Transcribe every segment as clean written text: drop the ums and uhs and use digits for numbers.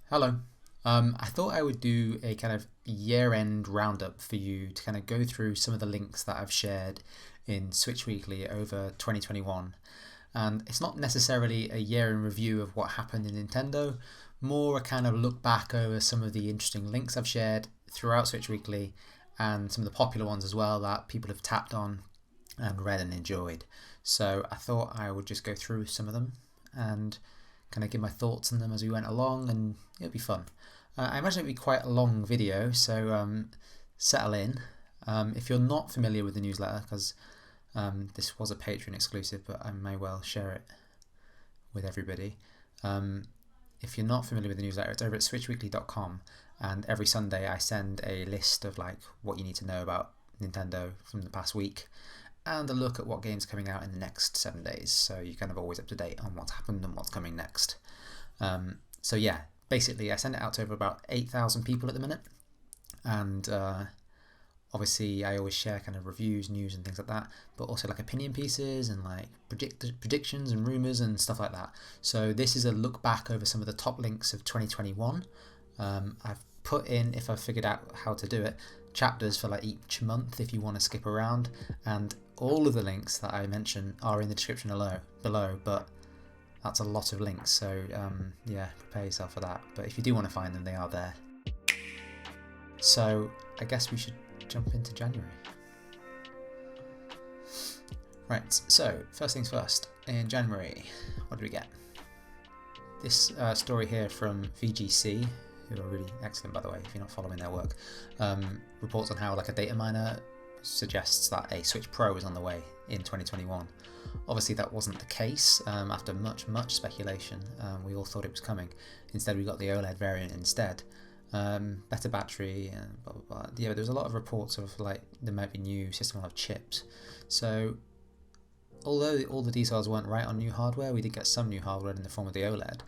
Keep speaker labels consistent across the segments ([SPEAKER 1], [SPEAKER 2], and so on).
[SPEAKER 1] Hello. I thought I would do a kind of year-end roundup for you to kind of go through some of the links that I've shared in Switch Weekly over 2021. And it's not necessarily a year in review of what happened in Nintendo, more a kind of look back over some of the interesting links I've shared throughout Switch Weekly and some of the popular ones as well that people have tapped on and read and enjoyed. So I thought I would just go through some of them and kind of give my thoughts on them as we went along, and it'll be fun. I imagine it'll be quite a long video, so settle in. If you're not familiar with the newsletter, because this was a Patreon exclusive, but I may well share it with everybody. If you're not familiar with the newsletter, it's over at switchweekly.com, and every Sunday I send a list of like what you need to know about Nintendo from the past week, and a look at what games are coming out in the next 7 days, so you're kind of always up to date on what's happened and what's coming next. So yeah, basically I send it out to over about 8,000 people at the minute, and obviously I always share kind of reviews, news and things like that, but also like opinion pieces and like predictions and rumours and stuff like that. So this is a look back over some of the top links of 2021. I've put in, if I've figured out how to do it, chapters for like each month if you want to skip around, and all of the links that I mention are in the description below, but that's a lot of links, so yeah, prepare yourself for that. But if you do want to find them, they are there. So I guess we should jump into January. Right, so first things first, in January, what do we get? This story here from VGC, who are really excellent by the way if you're not following their work, reports on how like a data miner suggests that a Switch Pro is on the way in 2021. Obviously that wasn't the case. After much speculation, we all thought it was coming. Instead we got the OLED variant instead. Better battery and blah blah blah. Yeah, there was a lot of reports of like there might be new system of chips. So although all the details weren't right on new hardware, we did get some new hardware in the form of the OLED.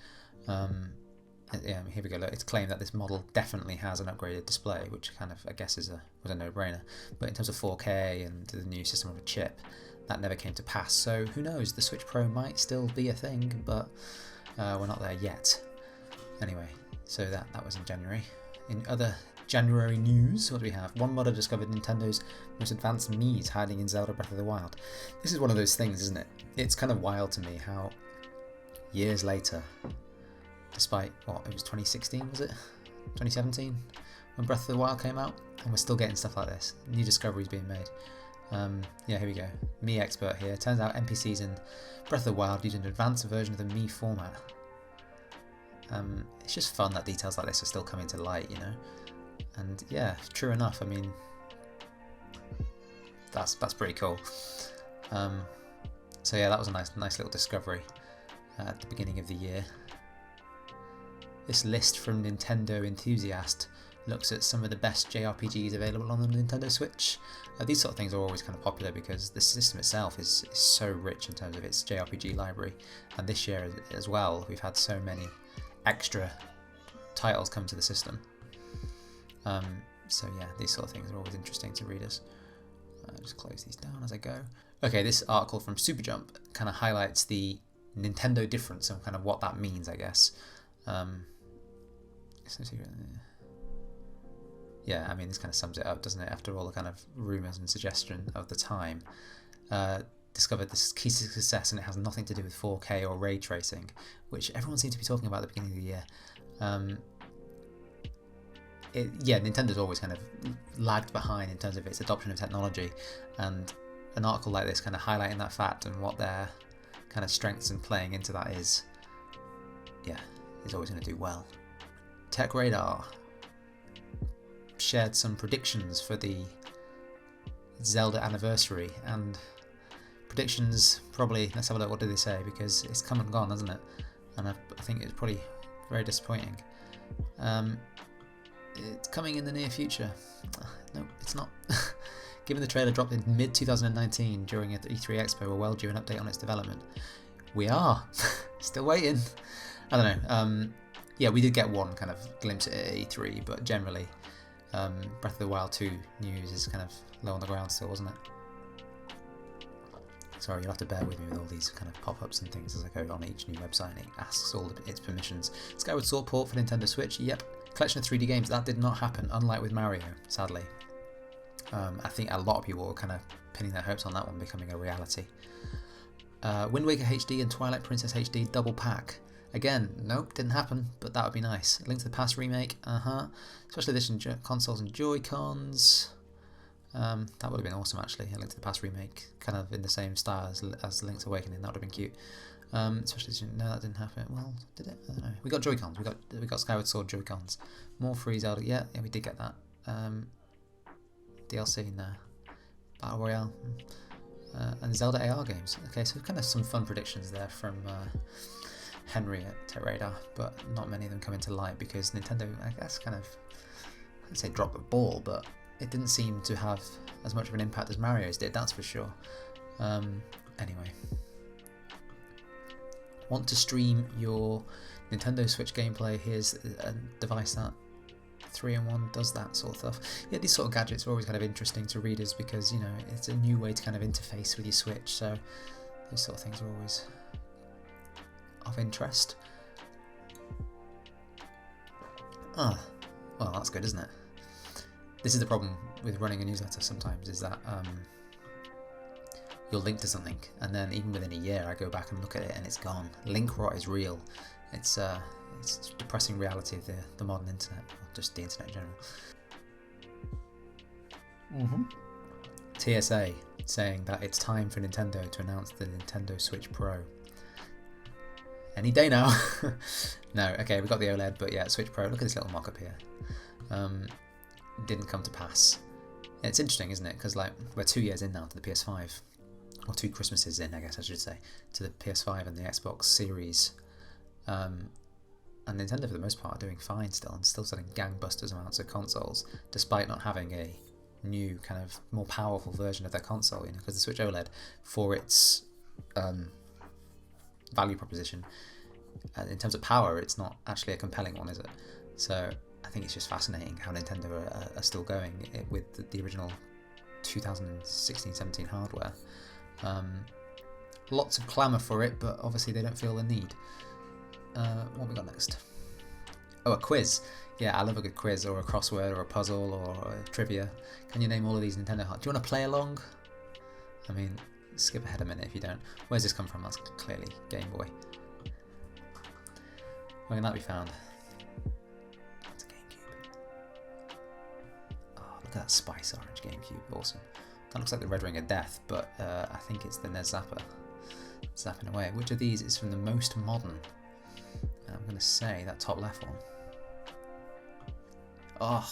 [SPEAKER 1] Yeah, here we go. Look, it's claimed that this model definitely has an upgraded display, which kind of I guess was a no-brainer. But in terms of 4K and the new system of a chip, that never came to pass. So who knows? The Switch Pro might still be a thing, but we're not there yet. Anyway, so that was in January. In other January news, what do we have? One modder discovered Nintendo's most advanced Mii's hiding in Zelda Breath of the Wild. This is one of those things, isn't it? It's kind of wild to me how years later, despite what, it was 2016, was it? 2017 when Breath of the Wild came out, and we're still getting stuff like this. New discoveries being made. Yeah, here we go. Mii expert here. Turns out NPCs in Breath of the Wild use an advanced version of the Mii format. It's just fun that details like this are still coming to light, you know. And yeah, true enough. I mean, that's pretty cool. So yeah, that was a nice little discovery at the beginning of the year. This list from Nintendo Enthusiast looks at some of the best JRPGs available on the Nintendo Switch. These sort of things are always kind of popular because the system itself is so rich in terms of its JRPG library, and this year as well we've had so many extra titles come to the system. So yeah, these sort of things are always interesting to readers. Just close these down as I go. Okay, this article from Superjump kind of highlights the Nintendo difference and kind of what that means, I guess. Yeah, I mean, this kind of sums it up, doesn't it? After all the kind of rumours and suggestion of the time, discovered this key to success, and it has nothing to do with 4K or ray tracing, which everyone seems to be talking about at the beginning of the year. Yeah, Nintendo's always kind of lagged behind in terms of its adoption of technology, and an article like this kind of highlighting that fact and what their kind of strengths and playing into that is always going to do well. Tech Radar shared some predictions for the Zelda anniversary, and predictions probably, let's have a look, what did they say, because it's come and gone, hasn't it? And I think it's probably very disappointing. It's coming in the near future. No, it's not. Given the trailer dropped in mid-2019 during an E3 Expo, we're well due an update on its development. We are. Still waiting. I don't know. Yeah, we did get one kind of glimpse at E3, but generally Breath of the Wild 2 news is kind of low on the ground still, wasn't it? Sorry, you'll have to bear with me with all these kind of pop-ups and things as I go on each new website, and it asks all its permissions. Skyward Sword port for Nintendo Switch, yep. Collection of 3D games, that did not happen, unlike with Mario, sadly. I think a lot of people were kind of pinning their hopes on that one becoming a reality. Wind Waker HD and Twilight Princess HD double pack. Again, nope, didn't happen, but that would be nice. Link to the Past remake, Special edition consoles and Joy-Cons. That would have been awesome actually, a Link to the Past remake, kind of in the same style as Link's Awakening, that would have been cute. Special edition, no, that didn't happen. Well, did it? I don't know. We got Joy-Cons, we got Skyward Sword Joy-Cons. More free Zelda, yeah, we did get that. DLC, no. Battle Royale. And Zelda AR games. Okay, so kind of some fun predictions there from Henry at TechRadar, but not many of them come into light because Nintendo, I guess, kind of, I'd say dropped the ball, but it didn't seem to have as much of an impact as Mario's did, that's for sure. Anyway. Want to stream your Nintendo Switch gameplay? Here's a device that 3-in-1 does that sort of stuff. Yeah, these sort of gadgets are always kind of interesting to readers because, you know, it's a new way to kind of interface with your Switch, so those sort of things are always of interest. Well, that's good, isn't it? This is the problem with running a newsletter sometimes, is that you'll link to something, and then even within a year I go back and look at it and it's gone. Link rot is real. It's a depressing reality of the modern internet, or just the internet in general. TSA saying that it's time for Nintendo to announce the Nintendo Switch Pro. Any day now. No, okay, we got the OLED, but yeah, Switch Pro, look at this little mock-up here. Didn't come to pass. And it's interesting, isn't it? Because like we're 2 years in now to the PS5, or 2 Christmases in, I guess I should say, to the PS5 and the Xbox Series. And Nintendo, for the most part, are doing fine still, and still selling gangbusters amounts of consoles, despite not having a new kind of more powerful version of their console. You know, because the Switch OLED, for its value proposition, in terms of power, it's not actually a compelling one, is it? So I think it's just fascinating how Nintendo are still going with the original 2016-17 hardware. Lots of clamour for it, but obviously they don't feel the need. What have we got next? Oh, a quiz. Yeah, I love a good quiz, or a crossword, or a puzzle, or a trivia. Can you name all of these Nintendo? Do you want to play along? I mean, skip ahead a minute if you don't. Where's this come from? That's clearly Game Boy. Where can that be found? That's a GameCube. Oh, look at that spice orange GameCube. Awesome. That looks like the Red Ring of Death, but I think it's the NES Zapper. Zapping away. Which of these is from the most modern? I'm going to say that top left one. Oh,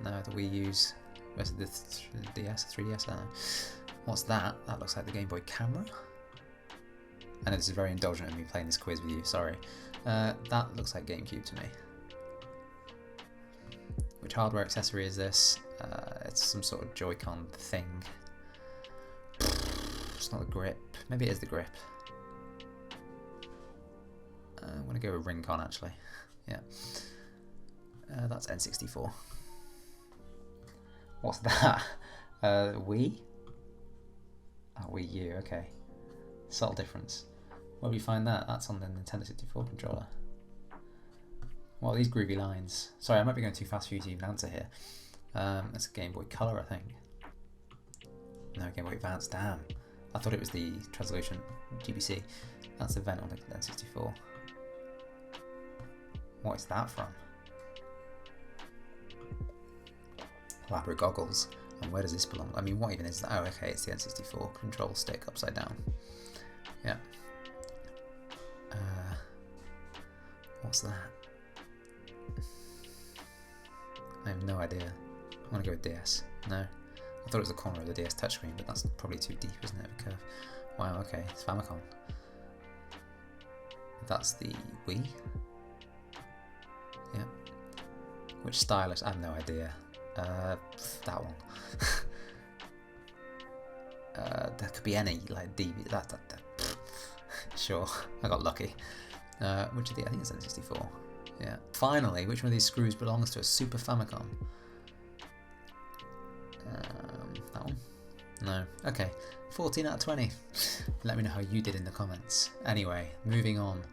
[SPEAKER 1] no, the Wii U's versus the DS, 3DS, I don't know. What's that? That looks like the Game Boy camera. I know this is very indulgent of me playing this quiz with you, sorry. That looks like GameCube to me. Which hardware accessory is this? It's some sort of Joy-Con thing. It's not the grip. Maybe it is the grip. I'm going to go with Ring-Con actually. Yeah. That's N64. What's that? Wii? Oh, Wii U, okay. Subtle difference. Where do we find that? That's on the Nintendo 64 controller. What are these groovy lines? Sorry, I might be going too fast for you to even answer here. That's a Game Boy Color, I think. No, Game Boy Advance, damn. I thought it was the Translucent GBC. That's the vent on the N64. What is that from? Elaborate goggles. And where does this belong? I mean, what even is that? Oh, okay, it's the N64 control stick upside down. Yeah. What's that? I have no idea. I want to go with DS. No. I thought it was the corner of the DS touchscreen, but that's probably too deep, isn't it? A curve. Wow, okay, it's Famicom. That's the Wii. Yeah. Which stylus? I have no idea. That one. There could be any, like DB. That. Sure, I got lucky. Which of the? I think it's N64. Yeah. Finally, which one of these screws belongs to a Super Famicom? That one? No. Okay. 14 out of 20. Let me know how you did in the comments. Anyway, moving on.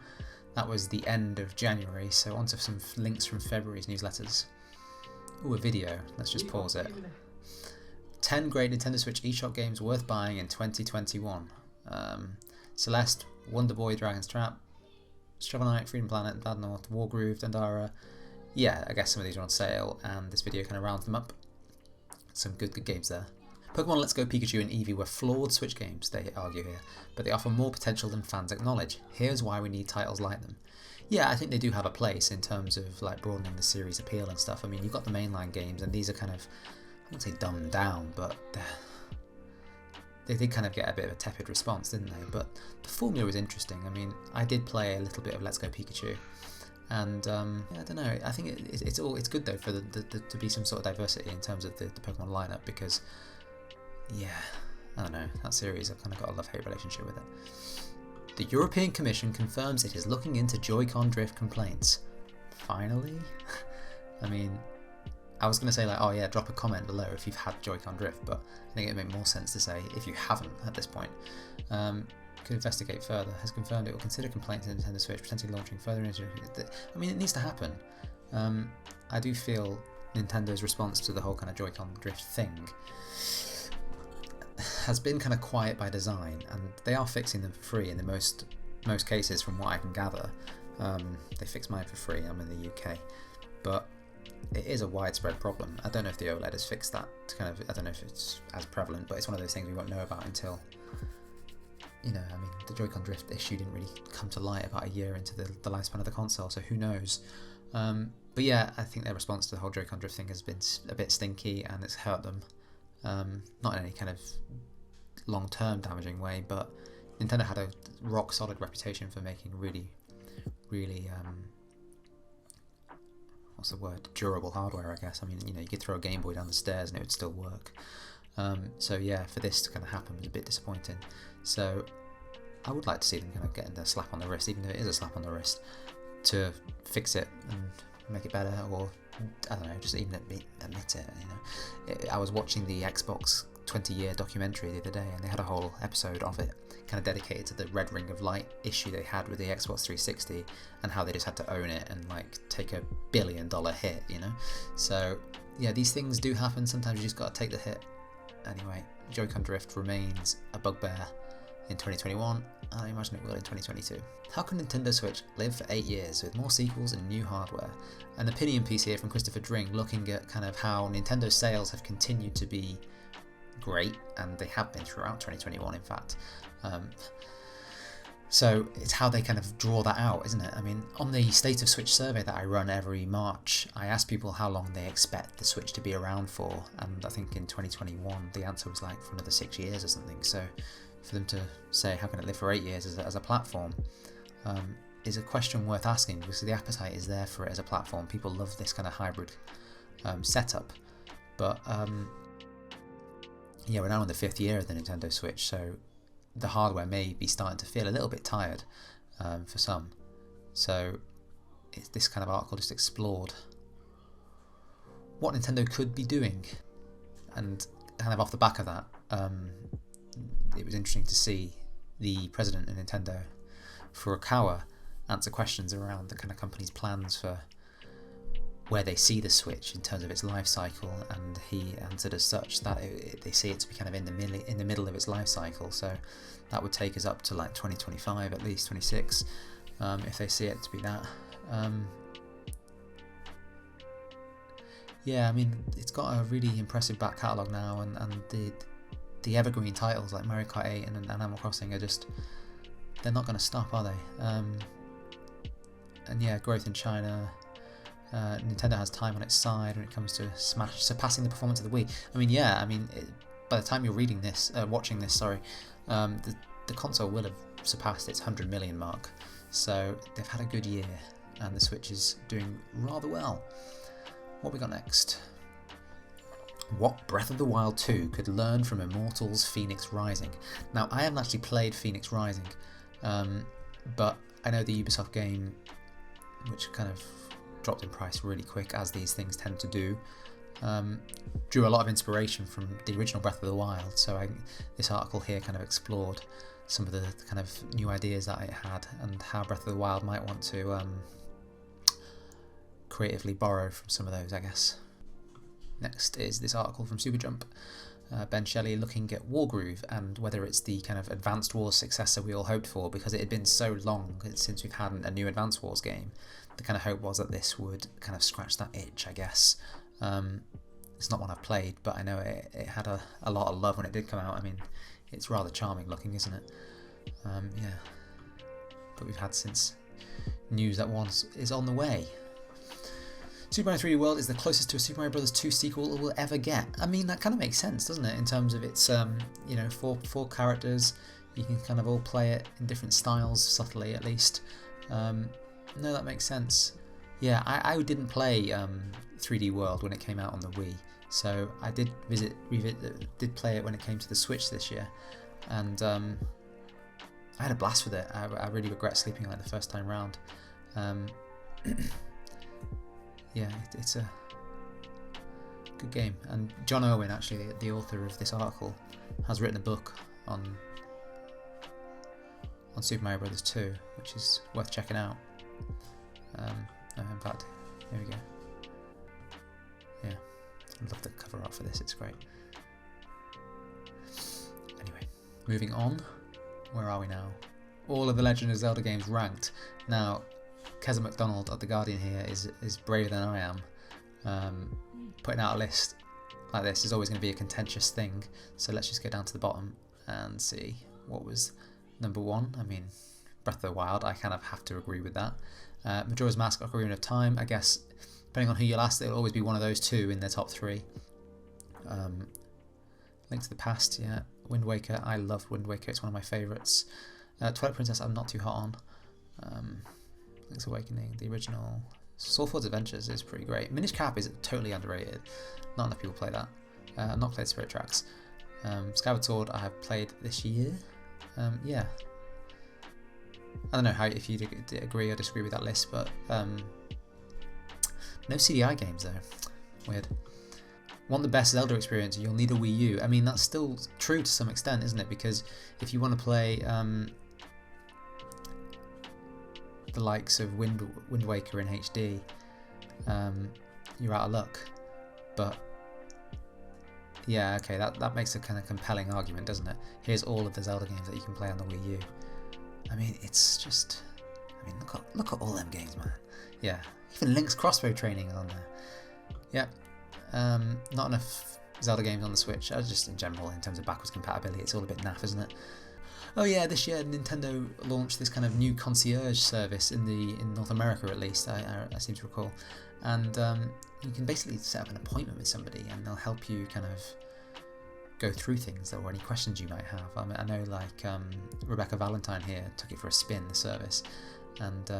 [SPEAKER 1] That was the end of January, so on to some links from February's newsletters. Ooh, a video. Let's just pause it. 10 great Nintendo Switch eShop games worth buying in 2021. Celeste, Wonder Boy, Dragon's Trap, Shovel Knight, Freedom Planet, Bad North, Wargroove, Dandara. Yeah, I guess some of these are on sale, and this video kind of rounds them up. Some good games there. Pokemon Let's Go Pikachu and Eevee were flawed Switch games, they argue here, but they offer more potential than fans acknowledge. Here's why we need titles like them. Yeah, I think they do have a place in terms of like broadening the series appeal and stuff. I mean, you've got the mainline games, and these are kind of, I wouldn't say dumbed down, but they did kind of get a bit of a tepid response, didn't they? But the formula was interesting. I mean, I did play a little bit of Let's Go Pikachu, and yeah, I don't know. I think it's good though for to be some sort of diversity in terms of the Pokemon lineup, because yeah, I don't know, that series, I've kind of got a love-hate relationship with it. The European Commission confirms it is looking into Joy-Con drift complaints. Finally? I mean, I was going to say like, oh yeah, drop a comment below if you've had Joy-Con drift, but I think it would make more sense to say if you haven't at this point. Could investigate further. Has confirmed it will consider complaints in Nintendo Switch, potentially launching further into. I mean, it needs to happen. I do feel Nintendo's response to the whole kind of Joy-Con drift thing has been kind of quiet by design, and they are fixing them for free in the most cases, from what I can gather. They fixed mine for free. I'm in the UK, but it is a widespread problem. I don't know if the OLED has fixed that. I don't know if it's as prevalent, but it's one of those things we won't know about until, you know, I mean, the Joy-Con drift issue didn't really come to light about a year into the lifespan of the console, so who knows. But yeah, I think their response to the whole Joy-Con drift thing has been a bit stinky, and it's hurt them. Not in any kind of long-term damaging way, but Nintendo had a rock-solid reputation for making really what's the word? Durable hardware, I guess. I mean, you know, you could throw a Game Boy down the stairs and it would still work. So yeah, for this to kind of happen was a bit disappointing. So I would like to see them kind of getting the slap on the wrist, even though it is a slap on the wrist, to fix it and make it better, or I don't know, just even admit it. You know, I was watching the Xbox 20-year documentary the other day, and they had a whole episode of it kind of dedicated to the Red Ring of Light issue they had with the Xbox 360, and how they just had to own it and like take $1 billion hit, you know. So yeah, these things do happen. Sometimes you just got to take the hit. Anyway, Joy-Con drift remains a bugbear in 2021. I imagine it will in 2022. How can Nintendo Switch live for 8 years with more sequels and new hardware? An opinion piece here from Christopher Dring, looking at kind of how Nintendo sales have continued to be great, and they have been throughout 2021, in fact. So it's how they kind of draw that out, isn't it? I mean, on the State of Switch survey that I run every March, I ask people how long they expect the Switch to be around for, and I think in 2021 the answer was like for another 6 years or something. So for them to say how can it live for 8 years as a platform is a question worth asking, because the appetite is there for it as a platform. People love this kind of hybrid setup, but yeah, we're now in the 5th year of the Nintendo Switch, so the hardware may be starting to feel a little bit tired for some. So this kind of article just explored what Nintendo could be doing, and kind of off the back of that, it was interesting to see the president of Nintendo, Furukawa, answer questions around the kind of company's plans for where they see the Switch in terms of its life cycle, and he answered as such that they see it to be kind of in the middle of its life cycle. So that would take us up to like 2025, at least 26, if they see it to be that. Yeah, I mean, it's got a really impressive back catalogue now, and the evergreen titles like Mario Kart 8 and Animal Crossing are just, they're not going to stop, are they? And yeah, growth in China. Nintendo has time on its side when it comes to surpassing the performance of the Wii. I mean, yeah, I mean, by the time you're reading this, watching this, sorry, the console will have surpassed its 100 million mark. So they've had a good year, and the Switch is doing rather well. What we got next? What Breath of the Wild 2 could learn from Immortals Phoenix Rising. Now, I haven't actually played Phoenix Rising, but I know the Ubisoft game, which kind of dropped in price really quick, as these things tend to do, drew a lot of inspiration from the original Breath of the Wild. So this article here kind of explored some of the kind of new ideas that it had and how Breath of the Wild might want to creatively borrow from some of those, I guess. Next is this article from Superjump. Ben Shelley looking at Wargroove and whether it's the kind of Advanced Wars successor we all hoped for, because it had been so long since we've had a new Advanced Wars game. The kind of hope was that this would kind of scratch that itch, I guess. It's not one I've played, but I know it had a lot of love when it did come out. I mean, it's rather charming looking, isn't it? Yeah. But we've had since news that one is on the way. Super Mario 3D World is the closest to a Super Mario Bros. 2 sequel we'll ever get. I mean, that kind of makes sense, doesn't it? In terms of its, you know, four characters, you can kind of all play it in different styles, subtly at least. No, that makes sense. Yeah, I didn't play 3D World when it came out on the Wii, so I did did play it when it came to the Switch this year, and I had a blast with it. I really regret sleeping on it the first time round. Yeah, it's a good game, and John Irwin, actually the author of this article, has written a book on Super Mario Bros. 2, which is worth checking out. In fact, here we go. Yeah, I love the cover art for this, it's great. Anyway, moving on. Where are we now? All of the Legend of Zelda games ranked. Now, Keza McDonald at The Guardian here is braver than I am. Putting out a list like this is always going to be a contentious thing, so let's just go down to the bottom and see what was number 1. I mean, Breath of the Wild, I kind of have to agree with that. Majora's Mask, Ocarina of Time, I guess, depending on who you'll ask, it'll always be one of those two in their top 3. Link to the Past, yeah. Wind Waker, I love Wind Waker, it's one of my favourites. Twilight Princess, I'm not too hot on. Link's Awakening, the original. Swordford's Adventures is pretty great. Minish Cap is totally underrated. Not enough people play that. I've not played Spirit Tracks. Skyward Sword I have played this year. Yeah. I don't know if you agree or disagree with that list, but no CDI games though. Weird. Want the best Zelda experience, you'll need a Wii U. I mean, that's still true to some extent, isn't it? Because if you want to play the likes of Wind Waker in HD, you're out of luck. But yeah, okay, that makes a kind of compelling argument, doesn't it? Here's all of the Zelda games that you can play on the Wii U. I mean, it's just, I mean, look at all them games, man. Yeah, even Link's Crossbow Training is on there. Yeah, not enough Zelda games on the Switch. Just in general, in terms of backwards compatibility, it's all a bit naff, isn't it? Oh yeah, this year Nintendo launched this kind of new concierge service in North America, at least, I seem to recall. And you can basically set up an appointment with somebody and they'll help you kind of go through things or any questions you might have. I know, like, Rebecca Valentine here took it for a spin, the service, and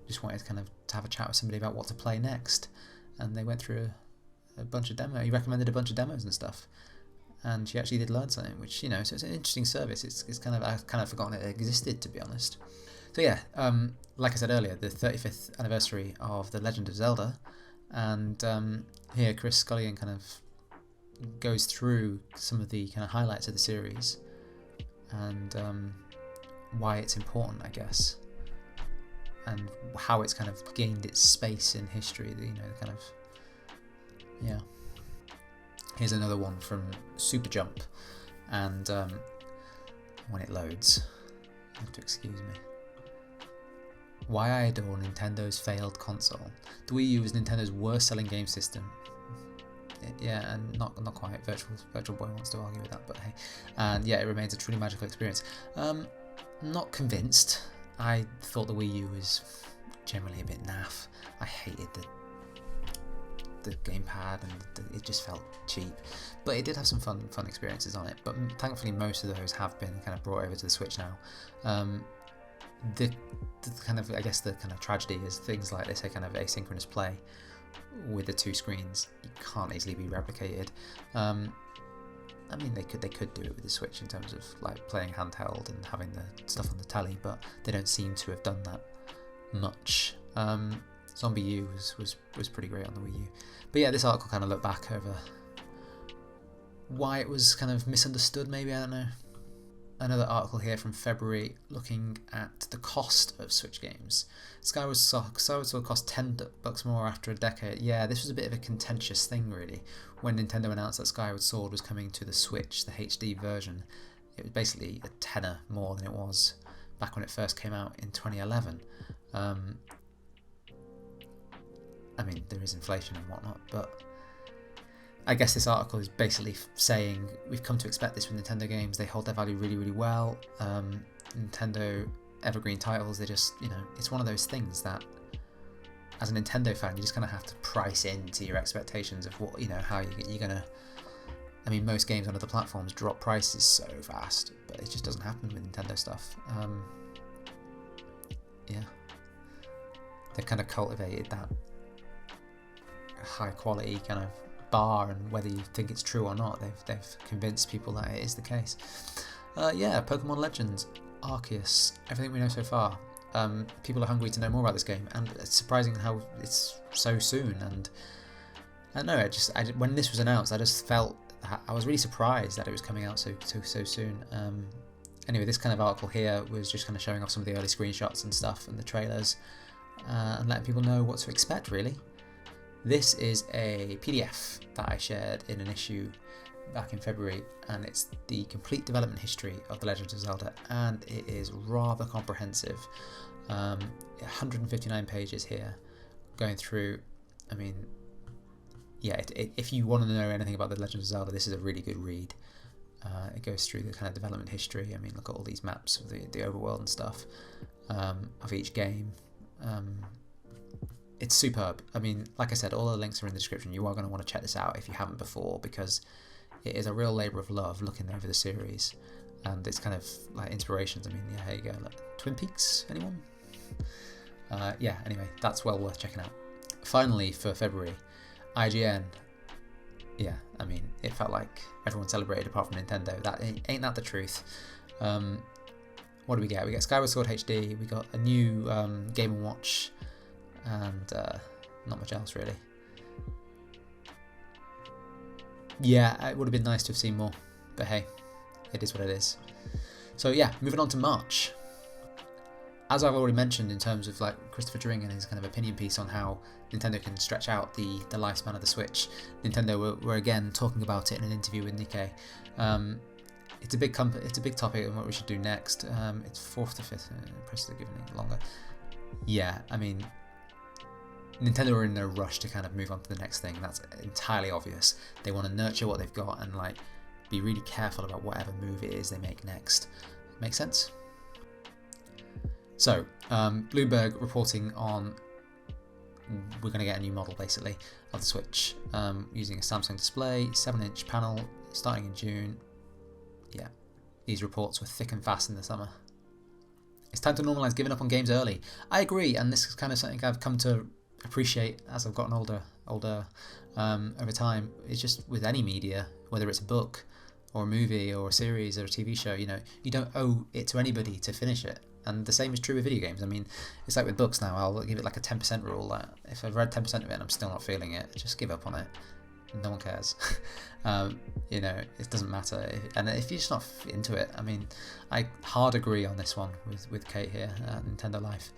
[SPEAKER 1] just wanted kind of to have a chat with somebody about what to play next. And they went through a bunch of demos. He recommended a bunch of demos and stuff. And she actually did learn something, which, you know, so it's an interesting service. It's kind of, I've kind of forgotten it existed, to be honest. So yeah, like I said earlier, the 35th anniversary of The Legend of Zelda, and here Chris Scullion kind of goes through some of the kind of highlights of the series and why it's important, I guess, and how it's kind of gained its space in history. You know, kind of, yeah. Here's another one from Superjump, and when it loads, you have to excuse me. Why I adore Nintendo's failed console. The Wii U is Nintendo's worst-selling game system. Yeah, and not quite. Virtual Boy wants to argue with that, but hey. And yeah, it remains a truly magical experience. Not convinced. I thought the Wii U was generally a bit naff. I hated the gamepad, and it just felt cheap. But it did have some fun experiences on it. But thankfully, most of those have been kind of brought over to the Switch now. The kind of, I guess, the kind of tragedy is things like this, a kind of asynchronous play with the two screens. You can't easily be replicated. I mean, they could do it with the Switch in terms of like playing handheld and having the stuff on the telly, but they don't seem to have done that much. Zombie U was pretty great on the Wii U. But yeah, this article kind of looked back over why it was kind of misunderstood, maybe, I don't know. Another article here from February looking at the cost of Switch games. Skyward Sword cost $10 more after a decade. Yeah, this was a bit of a contentious thing, really. When Nintendo announced that Skyward Sword was coming to the Switch, the HD version, it was basically a tenner more than it was back when it first came out in 2011. I mean, there is inflation and whatnot, but I guess this article is basically saying we've come to expect this from Nintendo games. They hold their value really, really well. Nintendo evergreen titles, they just, it's one of those things that as a Nintendo fan, you just kind of have to price into your expectations of what, how you're going to. I mean, most games on other platforms drop prices so fast, but it just doesn't happen with Nintendo stuff. Yeah. They've kind of cultivated that high quality kind of bar, and whether you think it's true or not, they've convinced people that it is the case. Yeah, Pokemon Legends, Arceus, everything we know so far. People are hungry to know more about this game, and it's surprising how it's so soon. And I don't know, when this was announced, I just felt I was really surprised that it was coming out so soon. Anyway, this kind of article here was just kind of showing off some of the early screenshots and stuff and the trailers, and letting people know what to expect, really. This is a PDF that I shared in an issue back in February, and it's the complete development history of The Legend of Zelda, and it is rather comprehensive. 159 pages here, going through. I mean, yeah, if you want to know anything about The Legend of Zelda, this is a really good read. It goes through the kind of development history. I mean, look at all these maps of the overworld and stuff of each game. It's superb. I mean, like I said, all the links are in the description. You are going to want to check this out if you haven't before, because it is a real labour of love looking over the series, and it's kind of like inspirations. I mean, yeah, here you go. Look, Twin Peaks, anyone? Yeah, anyway, that's well worth checking out. Finally, for February, IGN. Yeah, I mean, it felt like everyone celebrated apart from Nintendo. Ain't that the truth? What do we get? We get Skyward Sword HD. We got a new Game & Watch. And not much else, really. Yeah, it would have been nice to have seen more, but hey, it is what it is. So yeah, moving on to March. As I've already mentioned, in terms of like Christopher Dring and his kind of opinion piece on how Nintendo can stretch out the lifespan of the Switch, Nintendo were again talking about it in an interview with Nikkei. It's a big topic, and what we should do next. It's 4th to 5th. Press the giving it longer. Yeah, I mean, Nintendo are in no rush to kind of move on to the next thing. That's entirely obvious. They want to nurture what they've got and like be really careful about whatever move it is they make next. Make sense? So, Bloomberg reporting on we're going to get a new model basically of the Switch using a Samsung display, 7-inch panel, starting in June. Yeah, these reports were thick and fast in the summer. It's time to normalise giving up on games early. I agree, and this is kind of something I've come to appreciate as I've gotten older over time. It's just with any media, whether it's a book or a movie or a series or a TV show, you don't owe it to anybody to finish it. And the same is true with video games. I mean, it's like with books now. I'll give it like a 10% rule. That if I've read 10% of it and I'm still not feeling it, just give up on it. No one cares. It doesn't matter. And if you're just not into it, I mean, I hard agree on this one with Kate here at Nintendo Life.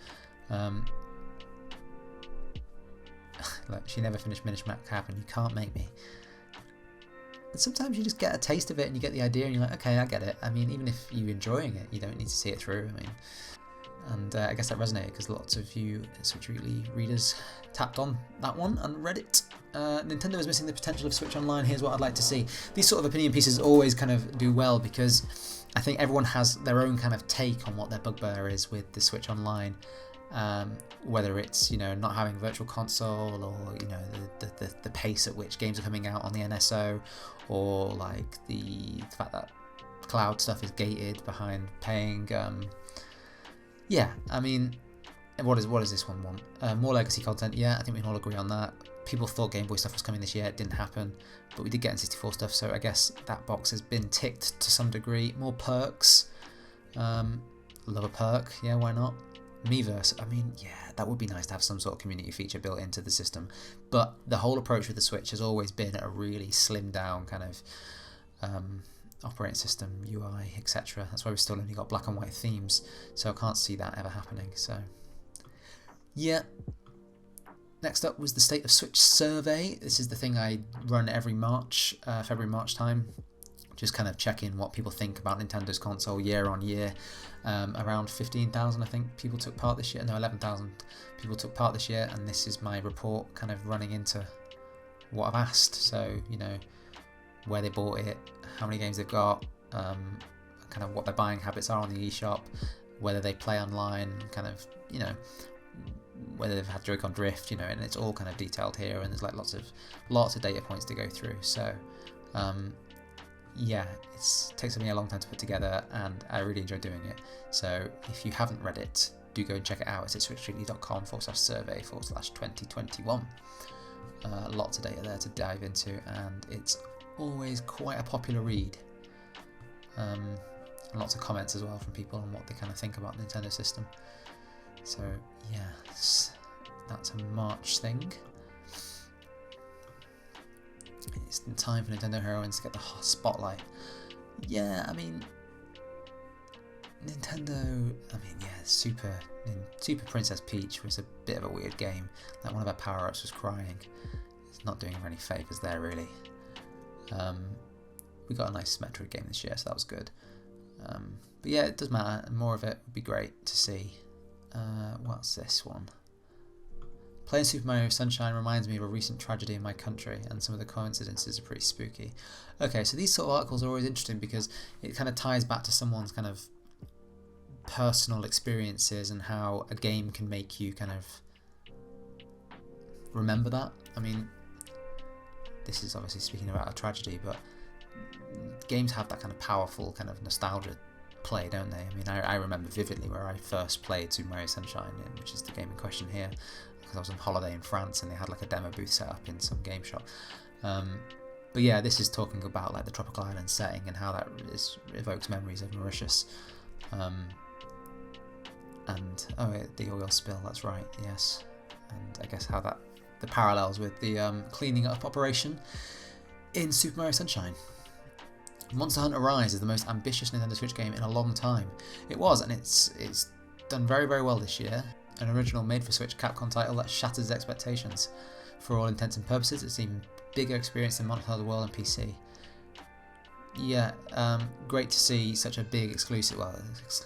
[SPEAKER 1] Look, she never finished Minish Cap, and you can't make me. But sometimes you just get a taste of it and you get the idea and you're like, okay, I get it. I mean, even if you're enjoying it, you don't need to see it through. I mean, and I guess that resonated because lots of you Switch Weekly readers tapped on that one and read it. Nintendo is missing the potential of Switch Online. Here's what I'd like to see. These sort of opinion pieces always kind of do well because I think everyone has their own kind of take on what their bugbear is with the Switch Online. Whether it's not having virtual console, or the pace at which games are coming out on the NSO, or like the fact that cloud stuff is gated behind paying. Yeah, I mean, what does this one want? More legacy content. Yeah, I think we can all agree on that. People thought Game Boy stuff was coming this year. It didn't happen, but we did get N64 stuff, so I guess that box has been ticked to some degree. More perks. Love a perk. Yeah, why not? Miiverse, I mean, yeah, that would be nice to have some sort of community feature built into the system. But the whole approach with the Switch has always been a really slimmed down kind of operating system, UI, etc. That's why we've still only got black and white themes, so I can't see that ever happening. So yeah. Next up was the State of Switch survey. This is the thing I run every March, February, March time. Just kind of checking what people think about Nintendo's console year on year. Around 15,000, I think, people took part this year. No, 11,000 people took part this year, and this is my report kind of running into what I've asked. So, you know, where they bought it, how many games they've got, kind of what their buying habits are on the eShop, whether they play online, kind of, you know, whether they've had Joy-Con drift, you know, and it's all kind of detailed here, and there's like lots of data points to go through. So yeah, it takes me a long time to put together, and I really enjoy doing it. So if you haven't read it, do go and check it out. It's at switchweekly.com/survey/2021. Lots of data there to dive into, and it's always quite a popular read. And lots of comments as well from people on what they kind of think about the Nintendo system. So yeah, that's a March thing. It's time for Nintendo Heroines to get the spotlight. Yeah, I mean, Super Princess Peach was a bit of a weird game. Like, one of her power-ups was crying. It's not doing her any favours there, really. We got a nice Metroid game this year, so that was good. But yeah, it does matter. More of it would be great to see. What's this one? Playing Super Mario Sunshine reminds me of a recent tragedy in my country, and some of the coincidences are pretty spooky. Okay, so these sort of articles are always interesting because it kind of ties back to someone's kind of personal experiences and how a game can make you kind of remember that. I mean, this is obviously speaking about a tragedy, but games have that kind of powerful kind of nostalgia play, don't they? I mean, I remember vividly where I first played Super Mario Sunshine, which is the game in question here, because I was on holiday in France and they had like a demo booth set up in some game shop. But yeah, this is talking about like the tropical island setting and how that evokes memories of Mauritius. And the oil spill, that's right, yes. And I guess how the parallels with the cleaning up operation in Super Mario Sunshine. Monster Hunter Rise is the most ambitious Nintendo Switch game in a long time. It was, and it's done very, very well this year. An original made-for-Switch Capcom title that shatters expectations. For all intents and purposes, it's even bigger experience than Monster Hunter World and PC. Yeah, great to see such a big exclusive,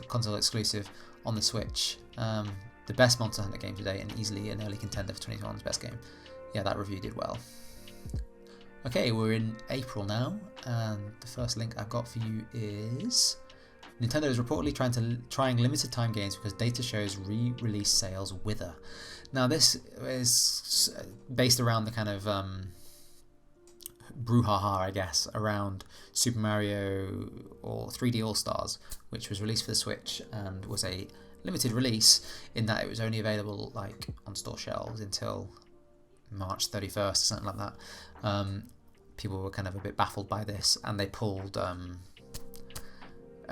[SPEAKER 1] console exclusive on the Switch. The best Monster Hunter game to date, and easily an early contender for 2021's best game. Yeah, that review did well. Okay, we're in April now, and the first link I've got for you is Nintendo is reportedly trying limited time games because data shows re-release sales wither. Now, this is based around the kind of brouhaha, I guess, around Super Mario or 3D All-Stars, which was released for the Switch and was a limited release in that it was only available like on store shelves until March 31st or something like that. People were kind of a bit baffled by this, and they pulled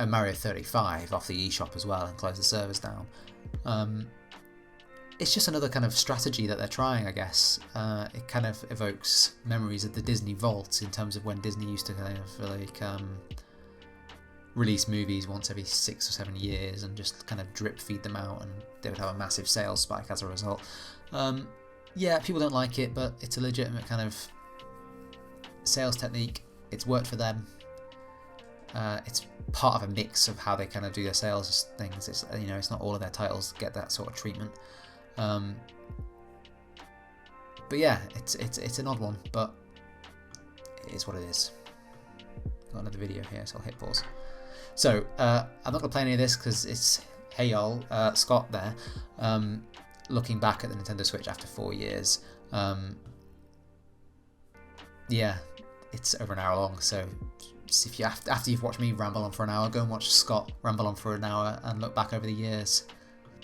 [SPEAKER 1] Mario 35 off the eShop as well and closed the servers down. It's just another kind of strategy that they're trying, I guess. It kind of evokes memories of the Disney Vault in terms of when Disney used to kind of like release movies once every 6 or 7 years and just kind of drip feed them out, and they would have a massive sales spike as a result. Yeah, people don't like it, but it's a legitimate kind of sales technique. It's worked for them. It's part of a mix of how they kind of do their sales things. It's, you know, it's not all of their titles get that sort of treatment. But yeah, it's an odd one, but it is what it is. Got another video here, so I'll hit pause. So I'm not going to play any of this because it's hey y'all, Scott there, looking back at the Nintendo Switch after 4 years. Yeah, it's over an hour long, so if you after you've watched me ramble on for an hour, go and watch Scott ramble on for an hour and look back over the years,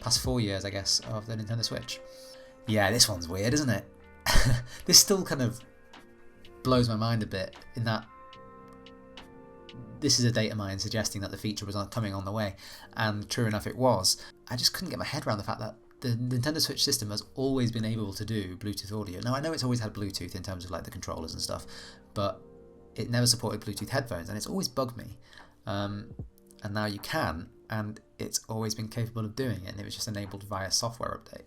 [SPEAKER 1] past 4 years, I guess, of the Nintendo Switch. Yeah, this one's weird, isn't it? This still kind of blows my mind a bit in that this is a data mine suggesting that the feature was coming on the way, and true enough it was. I just couldn't get my head around the fact that the Nintendo Switch system has always been able to do Bluetooth audio. Now I know it's always had Bluetooth in terms of like the controllers and stuff, but it never supported Bluetooth headphones, and it's always bugged me. And now you can, and it's always been capable of doing it, and it was just enabled via software update.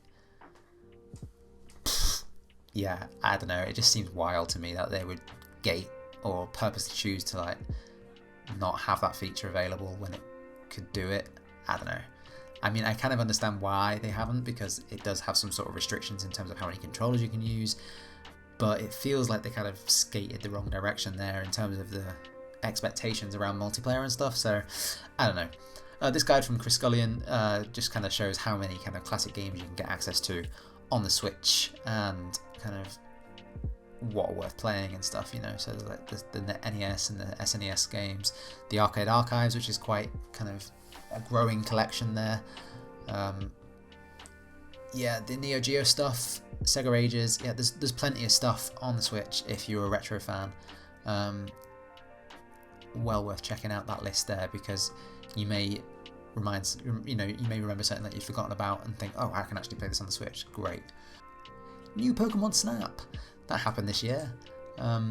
[SPEAKER 1] Yeah, I don't know, it just seems wild to me that they would gate or purposely choose to like not have that feature available when it could do it. I don't know. I mean, I kind of understand why they haven't, because it does have some sort of restrictions in terms of how many controllers you can use, but it feels like they kind of skated the wrong direction there in terms of the expectations around multiplayer and stuff, so I don't know. This guide from Chris Scullion just kind of shows how many kind of classic games you can get access to on the Switch, and kind of what are worth playing and stuff, you know. So like the NES and the SNES games, the Arcade Archives, which is quite kind of a growing collection there. Yeah, the Neo Geo stuff, Sega Ages. Yeah, there's plenty of stuff on the Switch if you're a retro fan. Well worth checking out that list there, because you may remember something that you've forgotten about and think, oh, I can actually play this on the Switch. Great. New Pokemon Snap. That happened this year.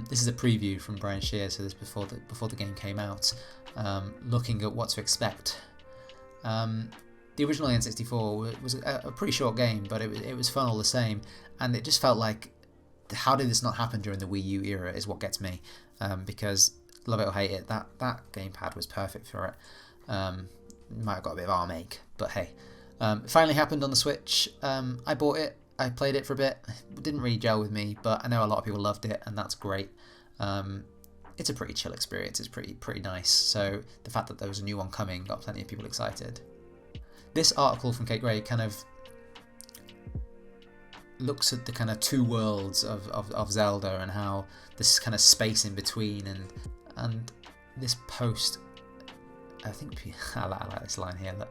[SPEAKER 1] This is a preview from Brian Shear, so this before the game came out. Looking at what to expect. The original N64 was a pretty short game, but it was fun all the same, and it just felt like, how did this not happen during the Wii U era is what gets me, because love it or hate it, that gamepad was perfect for it. Might have got a bit of arm ache, but hey. It finally happened on the Switch. I bought it, I played it for a bit. It didn't really gel with me, but I know a lot of people loved it, and that's great. It's a pretty chill experience. It's pretty nice. So the fact that there was a new one coming got plenty of people excited. This article from Kate Gray kind of looks at the kind of two worlds of Zelda, and how this kind of space in between, and this post, I think I like this line here that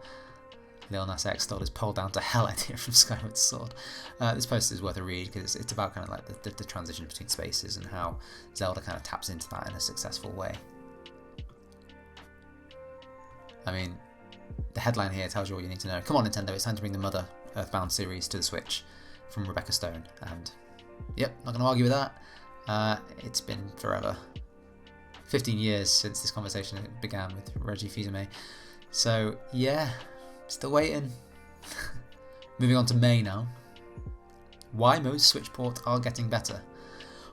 [SPEAKER 1] Lil Nas X stole his pole down to hell idea from Skyward Sword. This post is worth a read, because it's about kind of like the transition between spaces and how Zelda kind of taps into that in a successful way. I mean, the headline here tells you all you need to know. Come on, Nintendo, it's time to bring the Mother Earthbound series to the Switch, from Rebecca Stone. And yep, not going to argue with that. It's been forever. 15 years since this conversation began with Reggie Fils-Aimé. So yeah, still waiting. Moving on to May now. Why most Switch ports are getting better?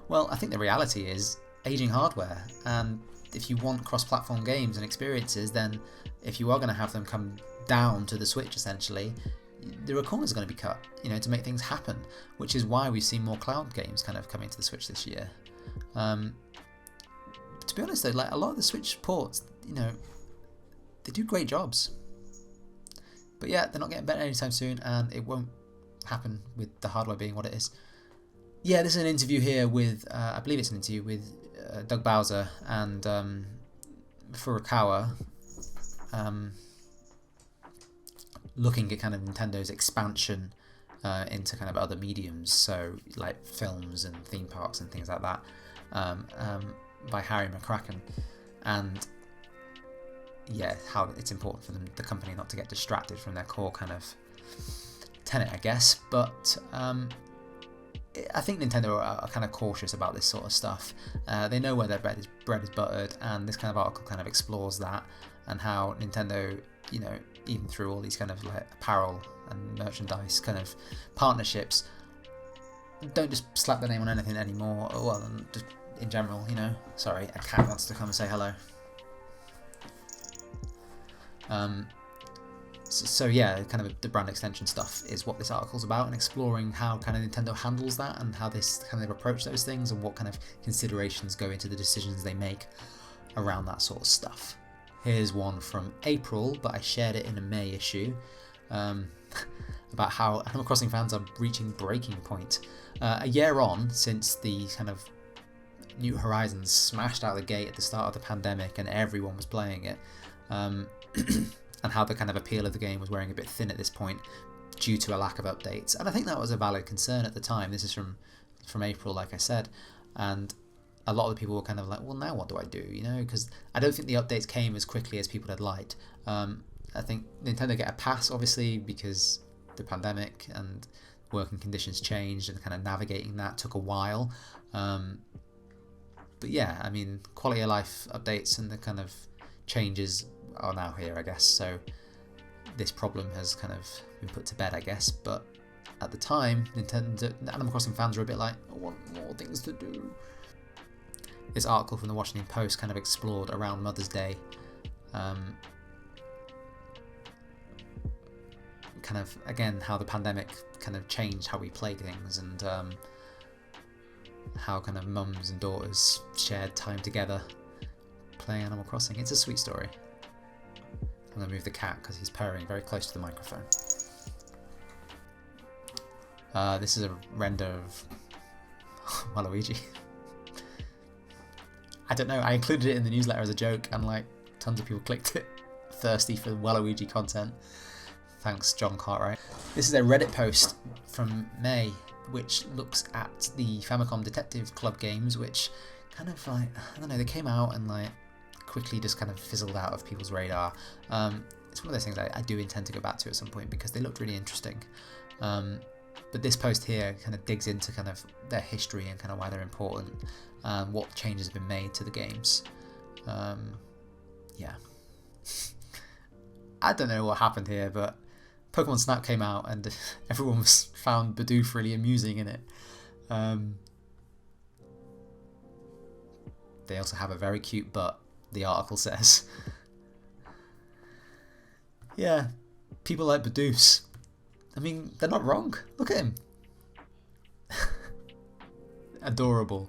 [SPEAKER 1] Well, I think the reality is aging hardware, and if you want cross-platform games and experiences, then if you are going to have them come down to the Switch, essentially, there are corners going to be cut, you know, to make things happen, which is why we've seen more cloud games kind of coming to the Switch this year. To be honest though, like a lot of the Switch ports, you know, they do great jobs. But yeah, they're not getting better anytime soon, and it won't happen with the hardware being what it is. Yeah, this is an interview here with, I believe it's an interview with Doug Bowser and Furukawa, looking at kind of Nintendo's expansion into kind of other mediums, so like films and theme parks and things like that, by Harry McCracken, and yeah, how it's important for the company not to get distracted from their core kind of tenet, I guess. But I think Nintendo are kind of cautious about this sort of stuff. They know where their bread is buttered, and this kind of article kind of explores that, and how Nintendo, you know, even through all these kind of like apparel and merchandise kind of partnerships, don't just slap their name on anything anymore. Well, just in general, you know. Sorry, a cat wants to come and say hello. So yeah, kind of the brand extension stuff is what this article's about, and exploring how kind of Nintendo handles that, and how they kind of approach those things, and what kind of considerations go into the decisions they make around that sort of stuff. Here's one from April, but I shared it in a May issue, about how Animal Crossing fans are reaching breaking point. A year on since the kind of New Horizons smashed out the gate at the start of the pandemic and everyone was playing it, and how the kind of appeal of the game was wearing a bit thin at this point due to a lack of updates. And I think that was a valid concern at the time. This is from April, like I said, and a lot of the people were kind of like, well, now what do I do? Because I don't think the updates came as quickly as people had liked. I think Nintendo get a pass, obviously, because the pandemic and working conditions changed, and kind of navigating that took a while. But yeah, I mean, quality of life updates and the kind of changes are now here, I guess. So this problem has kind of been put to bed, I guess. But at the time, Nintendo, Animal Crossing fans were a bit like, I want more things to do. This article from the Washington Post kind of explored around Mother's Day, kind of, again, how the pandemic kind of changed how we play things, and how kind of mums and daughters shared time together playing Animal Crossing. It's a sweet story. I'm going to move the cat because he's purring very close to the microphone. This is a render of Waluigi. I don't know, I included it in the newsletter as a joke, and like tons of people clicked it, thirsty for Waluigi content. Thanks, John Cartwright. This is a Reddit post from May, which looks at the Famicom Detective Club games, which kind of like, I don't know, they came out and like quickly just kind of fizzled out of people's radar. It's one of those things I do intend to go back to at some point because they looked really interesting. But this post here kind of digs into kind of their history and kind of why they're important, what changes have been made to the games. Yeah. I don't know what happened here, but Pokemon Snap came out and everyone found Bidoof really amusing in it. They also have a very cute butt, the article says. Yeah, people like Bidoofs. I mean, they're not wrong. Look at him. Adorable.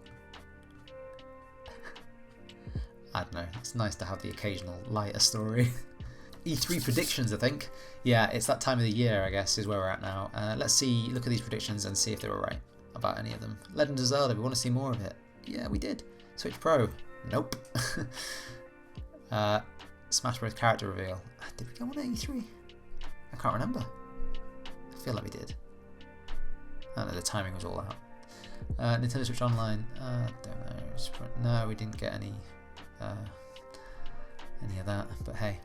[SPEAKER 1] I don't know, it's nice to have the occasional lighter story. E3 predictions, I think. Yeah, it's that time of the year, I guess, is where we're at now. Let's see, look at these predictions and see if they were right about any of them. Legend of Zelda, we want to see more of it. Yeah, we did. Switch Pro. Nope. Smash Bros. Character reveal. Did we go on E3? I can't remember. I feel like we did. I don't know, the timing was all out. Nintendo Switch Online. Don't know. No, we didn't get any of that, but hey.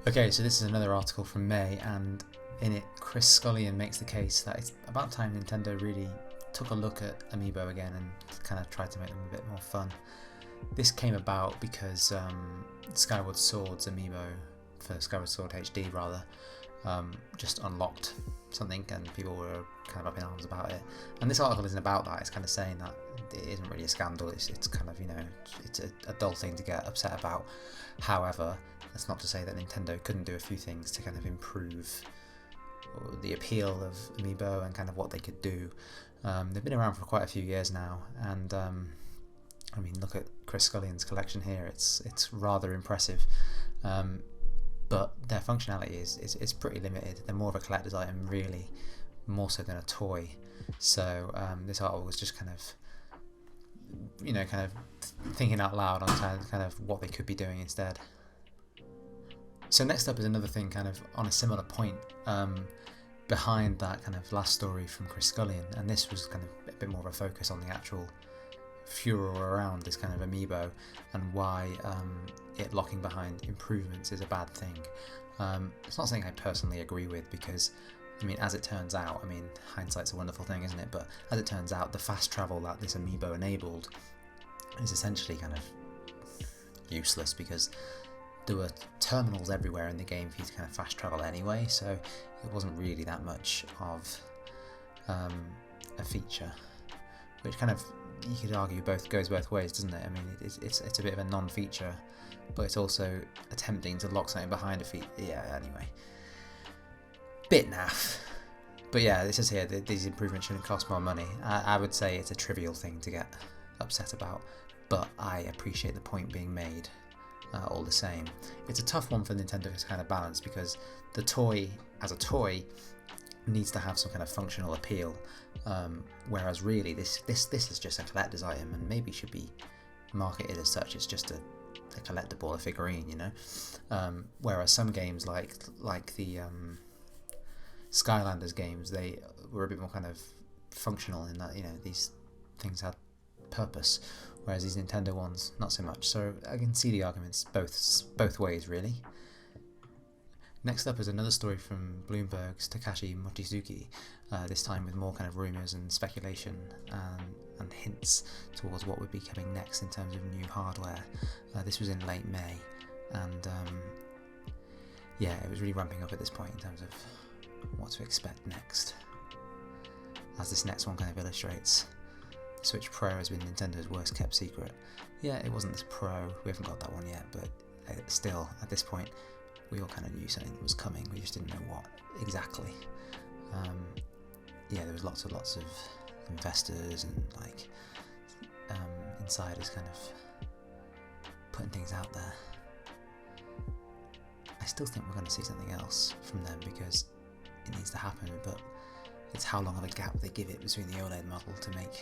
[SPEAKER 1] Okay, so this is another article from May, and in it Chris Scullion makes the case that it's about time Nintendo really took a look at Amiibo again and kind of tried to make them a bit more fun. This came about because Skyward Sword's Amiibo, for Skyward Sword HD rather, just unlocked something and people were kind of up in arms about it. And this article isn't about that, it's kind of saying that it isn't really a scandal, it's kind of, you know, it's a dull thing to get upset about. However, that's not to say that Nintendo couldn't do a few things to kind of improve the appeal of Amiibo and kind of what they could do. They've been around for quite a few years now, and I mean, look at Chris Scullion's collection here, it's rather impressive. But their functionality is pretty limited. They're more of a collector's item, really, more so than a toy. So this article was just kind of, you know, kind of thinking out loud on kind of what they could be doing instead. So next up is another thing kind of on a similar point behind that kind of last story from Chris Scullion, and this was kind of a bit more of a focus on the actual furor around this kind of Amiibo and why it locking behind improvements is a bad thing. It's not something I personally agree with because, I mean, as it turns out, I mean, hindsight's a wonderful thing, isn't it? But as it turns out, the fast travel that this Amiibo enabled is essentially kind of useless because there were terminals everywhere in the game for you to kind of fast travel anyway, so it wasn't really that much of a feature, which kind of, you could argue, goes both ways, doesn't it? I mean, it's a bit of a non-feature, but it's also attempting to lock something behind a feature. Yeah, anyway. Bit naff. But yeah, this is here, these improvements shouldn't cost more money. I would say it's a trivial thing to get upset about, but I appreciate the point being made all the same. It's a tough one for Nintendo to kind of balance because the toy, as a toy, needs to have some kind of functional appeal, whereas really this is just a collector's item and maybe should be marketed as such. It's just a collectible, a figurine, you know. Whereas some games like the Skylanders games, they were a bit more kind of functional in that, you know, these things had purpose, whereas these Nintendo ones, not so much. So I can see the arguments both ways, really. Next up is another story from Bloomberg's Takashi Mochizuki, this time with more kind of rumours and speculation and hints towards what would be coming next in terms of new hardware. This was in late May, and yeah, it was really ramping up at this point in terms of what to expect next. As this next one kind of illustrates, the Switch Pro has been Nintendo's worst kept secret. Yeah, it wasn't this Pro, we haven't got that one yet, but still, at this point, we all kind of knew something was coming, we just didn't know what exactly. Yeah, there was lots of investors and like insiders kind of putting things out there. I still think we're going to see something else from them because it needs to happen, but it's how long of a gap they give it between the OLED model to make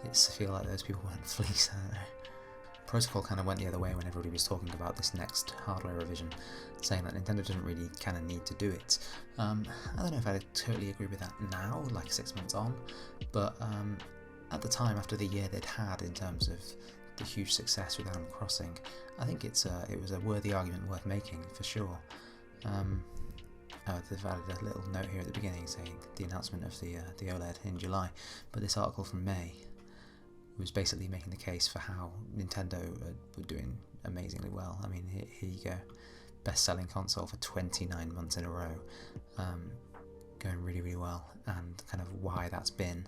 [SPEAKER 1] it feel like those people weren't fleeced. I don't know. Protocol kind of went the other way when everybody was talking about this next hardware revision, saying that Nintendo doesn't really kind of need to do it. I don't know if I totally agree with that now, like 6 months on, but at the time, after the year they'd had in terms of the huge success with Animal Crossing, I think it was a worthy argument worth making for sure. They've added a little note here at the beginning saying the announcement of the OLED in July, but this article from May was basically making the case for how Nintendo were doing amazingly well. I mean, here you go, best-selling console for 29 months in a row, going really, really well, and kind of why that's been,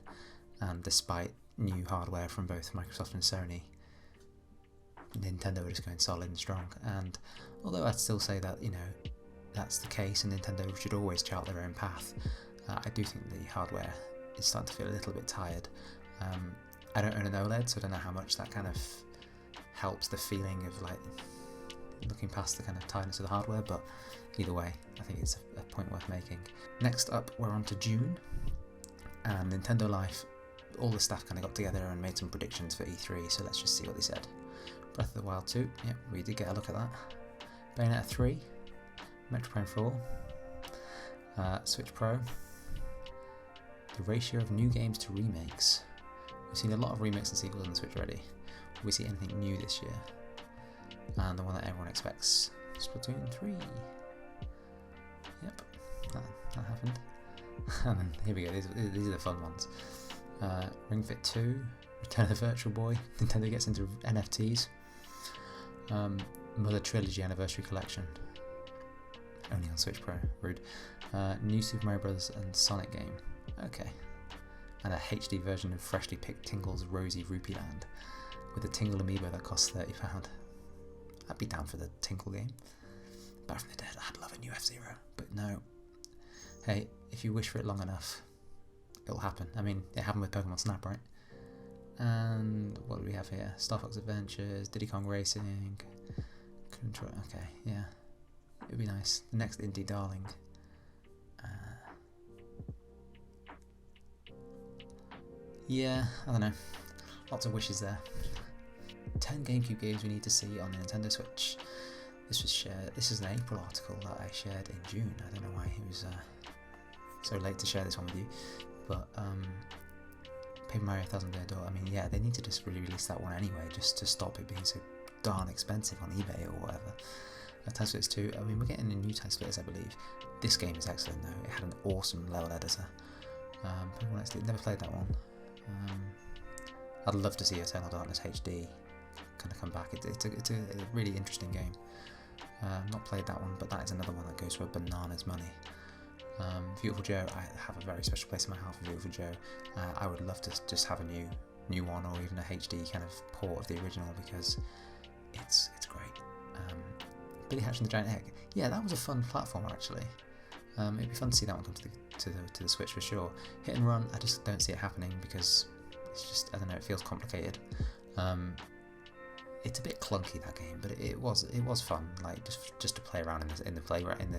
[SPEAKER 1] and despite new hardware from both Microsoft and Sony, Nintendo were just going solid and strong. And although I'd still say that, you know, that's the case and Nintendo should always chart their own path, I do think the hardware is starting to feel a little bit tired. I don't own an OLED, so I don't know how much that kind of helps the feeling of like looking past the kind of tiredness of the hardware, but either way, I think it's a point worth making. Next up, we're on to June, and Nintendo Life, all the staff kind of got together and made some predictions for E3, so let's just see what they said. Breath of the Wild 2, yep, we did get a look at that. Bayonetta 3, Metro Prime 4, Switch Pro, the ratio of new games to remakes. We've seen a lot of remakes and sequels on the Switch already. Will we see anything new this year? And the one that everyone expects, Splatoon 3. Yep, that happened. And then here we go, these are the fun ones. Ring Fit 2, Return of the Virtual Boy, Nintendo gets into NFTs. Mother Trilogy Anniversary Collection, only on Switch Pro, rude. New Super Mario Bros. And Sonic game, okay. And a HD version of freshly picked Tingle's Rosy Rupee Land, with a Tingle amiibo that costs £30. I'd be down for the Tingle game. Back from the Dead, I'd love a new F-Zero, but no. Hey, if you wish for it long enough, it'll happen. I mean, it happened with Pokemon Snap, right? And what do we have here? Star Fox Adventures, Diddy Kong Racing, Control. Okay, yeah, it'd be nice. The next indie darling. Yeah, I don't know. Lots of wishes there. 10 GameCube games we need to see on the Nintendo Switch. This was shared. This is an April article that I shared in June. I don't know why it was so late to share this one with you, but Paper Mario Thousand Day Door. I mean, yeah, they need to just really release that one anyway, just to stop it being so darn expensive on eBay or whatever. Time Splitters 2. I mean, we're getting a new Time Splitters, I believe. This game is excellent though. It had an awesome level editor. Pokemon XD. Never played that one. I'd love to see Eternal Darkness HD kind of come back. It's a really interesting game. Not played that one, but that is another one that goes for bananas money. Beautiful Joe, I have a very special place in my heart for Beautiful Joe. I would love to just have a new one, or even a HD kind of port of the original, because it's great. Billy Hatch and the Giant Egg, yeah, that was a fun platformer actually. It'd be fun to see that one come to the Switch for sure. Hit and Run, I just don't see it happening because it's just, I don't know, it feels complicated. It's a bit clunky, that game, but it was fun, like just to play around in the playground, in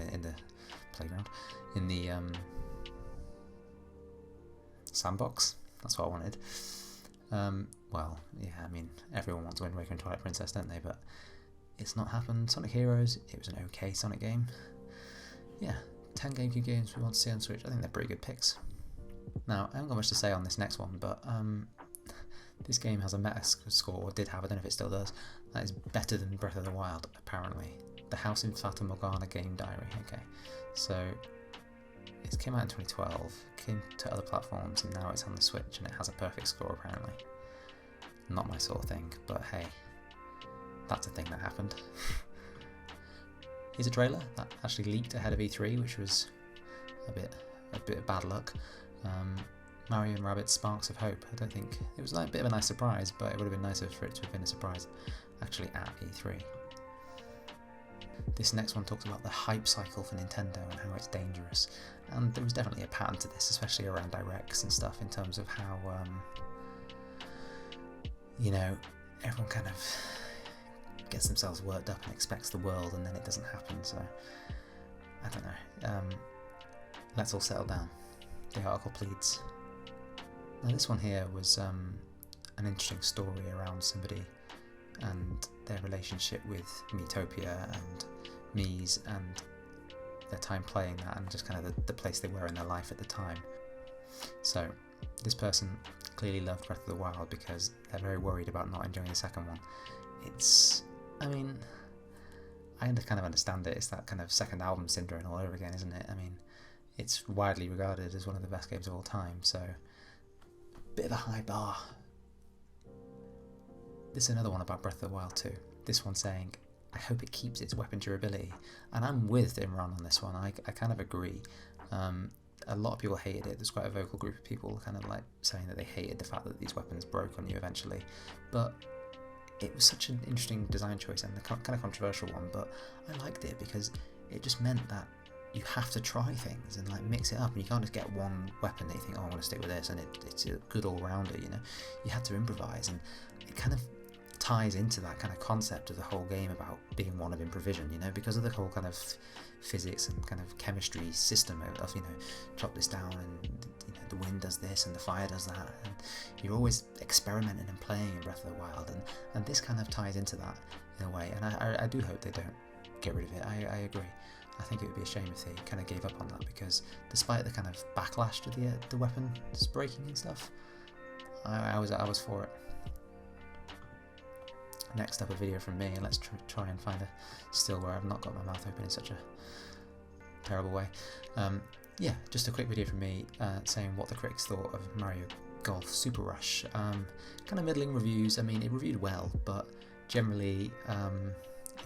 [SPEAKER 1] the sandbox. That's what I wanted. Well, yeah, I mean, everyone wants Wind Waker and Twilight Princess, don't they? But it's not happened. Sonic Heroes, it was an okay Sonic game. Yeah, 10 GameCube games we want to see on Switch. I think they're pretty good picks. Now, I haven't got much to say on this next one, but This game has a Metascore, or did have, I don't know if it still does, that is better than Breath of the Wild, apparently. The House in Fata Morgana Game Diary, okay. So, it came out in 2012, came to other platforms, and now it's on the Switch, and it has a perfect score, apparently. Not my sort of thing, but hey, that's a thing that happened. Here's a trailer that actually leaked ahead of E3, which was a bit of bad luck. Mario and Rabbids Sparks of Hope. I don't think it was like a bit of a nice surprise, but it would have been nicer for it to have been a surprise actually at E3. This next one talks about the hype cycle for Nintendo and how it's dangerous, and there was definitely a pattern to this, especially around directs and stuff, in terms of how you know, everyone kind of gets themselves worked up and expects the world, and then it doesn't happen. So I don't know. Let's all settle down. The article pleads. Now this one here was an interesting story around somebody and their relationship with Miitopia and Mies and their time playing that, and just kind of the place they were in their life at the time. So this person clearly loved Breath of the Wild because they're very worried about not enjoying the second one. It's, I mean, I kind of understand it. It's that kind of second album syndrome all over again, isn't it? I mean, it's widely regarded as one of the best games of all time, so bit of a high bar. This is another one about Breath of the Wild 2. This one saying, I hope it keeps its weapon durability. And I'm with Imran on this one. I kind of agree. A lot of people hated it. There's quite a vocal group of people kind of like saying that they hated the fact that these weapons broke on you eventually. But it was such an interesting design choice and a kind of controversial one, but I liked it because it just meant that you have to try things and like mix it up, and you can't just get one weapon that you think, oh, I want to stick with this, and it's a good all-rounder, you know. You had to improvise, and it kind of ties into that kind of concept of the whole game about being one of improvision, you know, because of the whole kind of physics and kind of chemistry system of you know, chop this down, and you know, the wind does this and the fire does that, and you're always experimenting and playing in Breath of the Wild, and this kind of ties into that in a way, and I do hope they don't get rid of it. I agree. I think it would be a shame if they kind of gave up on that, because despite the kind of backlash to the weapons breaking and stuff, I was for it. Next up, a video from me, and let's try and find a still where I've not got my mouth open in such a terrible way. Yeah, just a quick video from me saying what the critics thought of Mario Golf Super Rush. Kind of middling reviews. I mean, it reviewed well, but generally,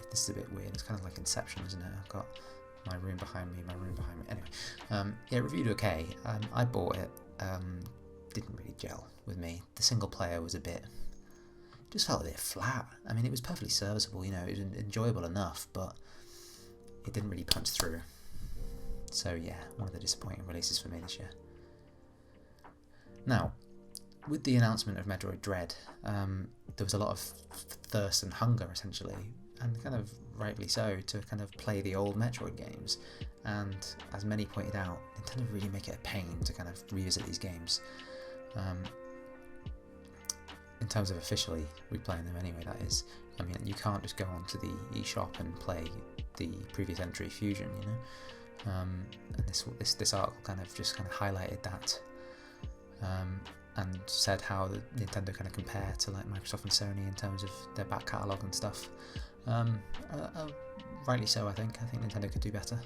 [SPEAKER 1] this is a bit weird. It's kind of like Inception, isn't it? I've got my room behind me, Anyway, yeah, it reviewed okay. I bought it. Didn't really gel with me. The single player was just felt a bit flat. I mean, it was perfectly serviceable, you know, it was enjoyable enough, but it didn't really punch through. So yeah, one of the disappointing releases for me this year. Now, with the announcement of Metroid Dread, there was a lot of thirst and hunger, essentially, and kind of rightly so, to kind of play the old Metroid games. And as many pointed out, Nintendo really make it a pain to kind of revisit these games. In terms of officially replaying them anyway, that is. I mean, you can't just go onto the eShop and play the previous entry Fusion, you know. And this article kind of highlighted that, and said how the Nintendo kind of compare to like Microsoft and Sony in terms of their back catalogue and stuff. Rightly so, I think. I think Nintendo could do better.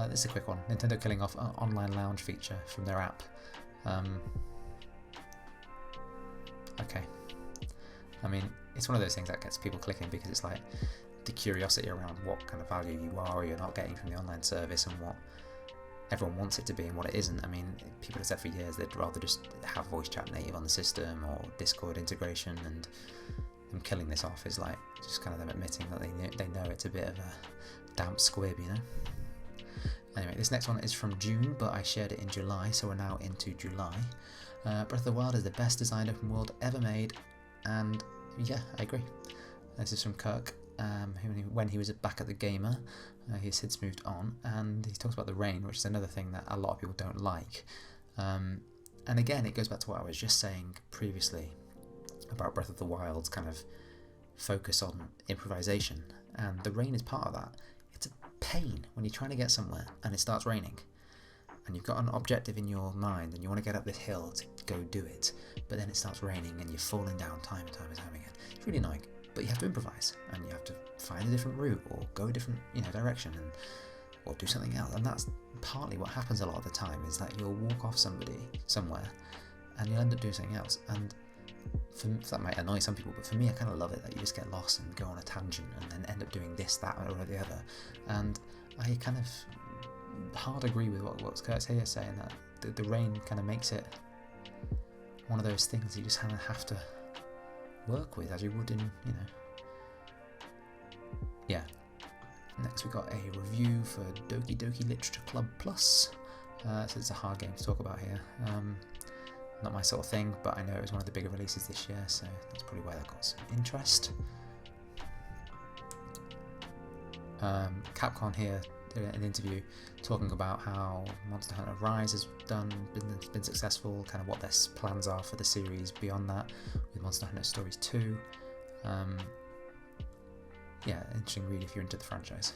[SPEAKER 1] This is a quick one. Nintendo killing off an online lounge feature from their app. Okay. I mean, it's one of those things that gets people clicking because it's like the curiosity around what kind of value you are or you're not getting from the online service and what everyone wants it to be and what it isn't. I mean, people have said for years they'd rather just have voice chat native on the system or Discord integration, and them killing this off is like just kind of them admitting that they know it's a bit of a damp squib, you know. Anyway, this next one is from June, but I shared it in July, so we're now into July. Breath of the Wild is the best designed open world ever made, and yeah, I agree. This is from Kirk, when he was back at the Gamer. He has since moved on, and he talks about the rain, which is another thing that a lot of people don't like. And again, it goes back to what I was just saying previously about Breath of the Wild's kind of focus on improvisation, and the rain is part of that. It's a pain when you're trying to get somewhere and it starts raining. and you've got an objective in your mind and you want to get up this hill to go do it, but then it starts raining and you're falling down time and time and time again. It's really annoying, but you have to improvise and you have to find a different route or go a different direction or do something else. And that's partly what happens a lot of the time, is that you'll walk off somewhere and you'll end up doing something else. And that might annoy some people, but for me, I kind of love it that you just get lost and go on a tangent and then end up doing this, that, or the other. And I kind of hard agree with what Kurt's here saying, that the rain kind of makes it one of those things you just kind of have to work with, as you would in, yeah. Next we got a review for Doki Doki Literature Club Plus. So it's a hard game to talk about here. Not my sort of thing, but I know it was one of the bigger releases this year, so that's probably why that got some interest. Capcom here did an interview talking about how Monster Hunter Rise has been successful, kind of what their plans are for the series beyond that, with Monster Hunter Stories 2. Yeah, interesting read if you're into the franchise.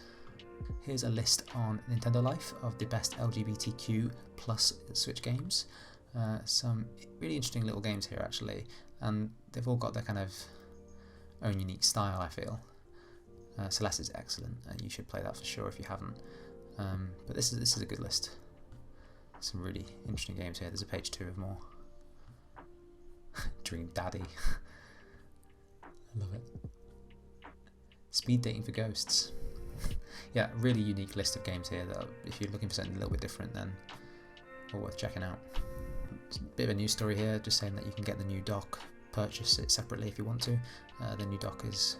[SPEAKER 1] Here's a list on Nintendo Life of the best LGBTQ plus Switch games. Some really interesting little games here actually, and they've all got their kind of own unique style, I feel. Celeste is excellent, and you should play that for sure if you haven't. But this is a good list. Some really interesting games here. There's a page 2 of more. Dream Daddy. I love it. Speed dating for ghosts. Yeah, really unique list of games here that if you're looking for something a little bit different, then all worth checking out. It's a bit of a news story here, just saying that you can get the new dock, purchase it separately if you want to. The new dock is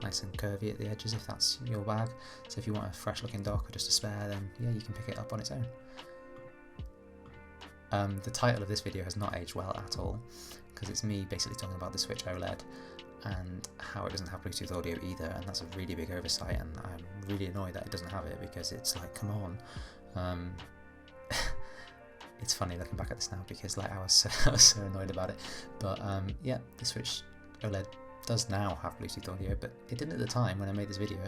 [SPEAKER 1] nice and curvy at the edges if that's your bag. So if you want a fresh looking dock or just a spare, then yeah, you can pick it up on its own. The title of this video has not aged well at all, because it's me basically talking about the Switch OLED and how it doesn't have Bluetooth audio either, and that's a really big oversight, and I'm really annoyed that it doesn't have it, because it's like, come on. It's funny looking back at this now, because like I was so annoyed about it. But yeah, the Switch OLED does now have Bluetooth audio, but it didn't at the time when I made this video.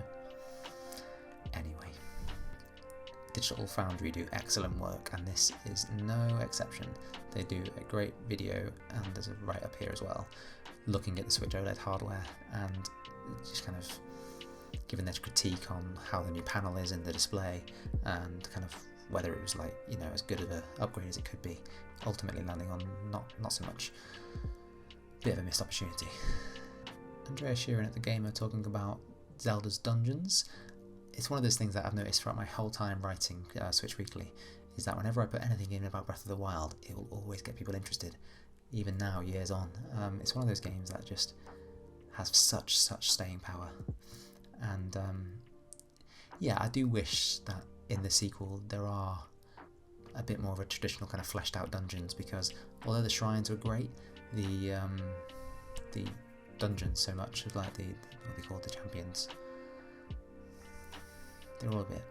[SPEAKER 1] Anyway, Digital Foundry do excellent work, and this is no exception. They do a great video, and there's a right up here as well, looking at the Switch OLED hardware and just kind of giving their critique on how the new panel is in the display, and kind of whether it was like, as good of an upgrade as it could be, ultimately landing on not so much. Bit of a missed opportunity. Andrea Sheeran at The Gamer talking about Zelda's Dungeons. It's one of those things that I've noticed throughout my whole time writing Switch Weekly, is that whenever I put anything in about Breath of the Wild, it will always get people interested, even now, years on. It's one of those games that just has such staying power. And yeah, I do wish that in the sequel there are a bit more of a traditional kind of fleshed out dungeons, because although the shrines were great, the dungeons, so much of like what they call the champions, they're all a bit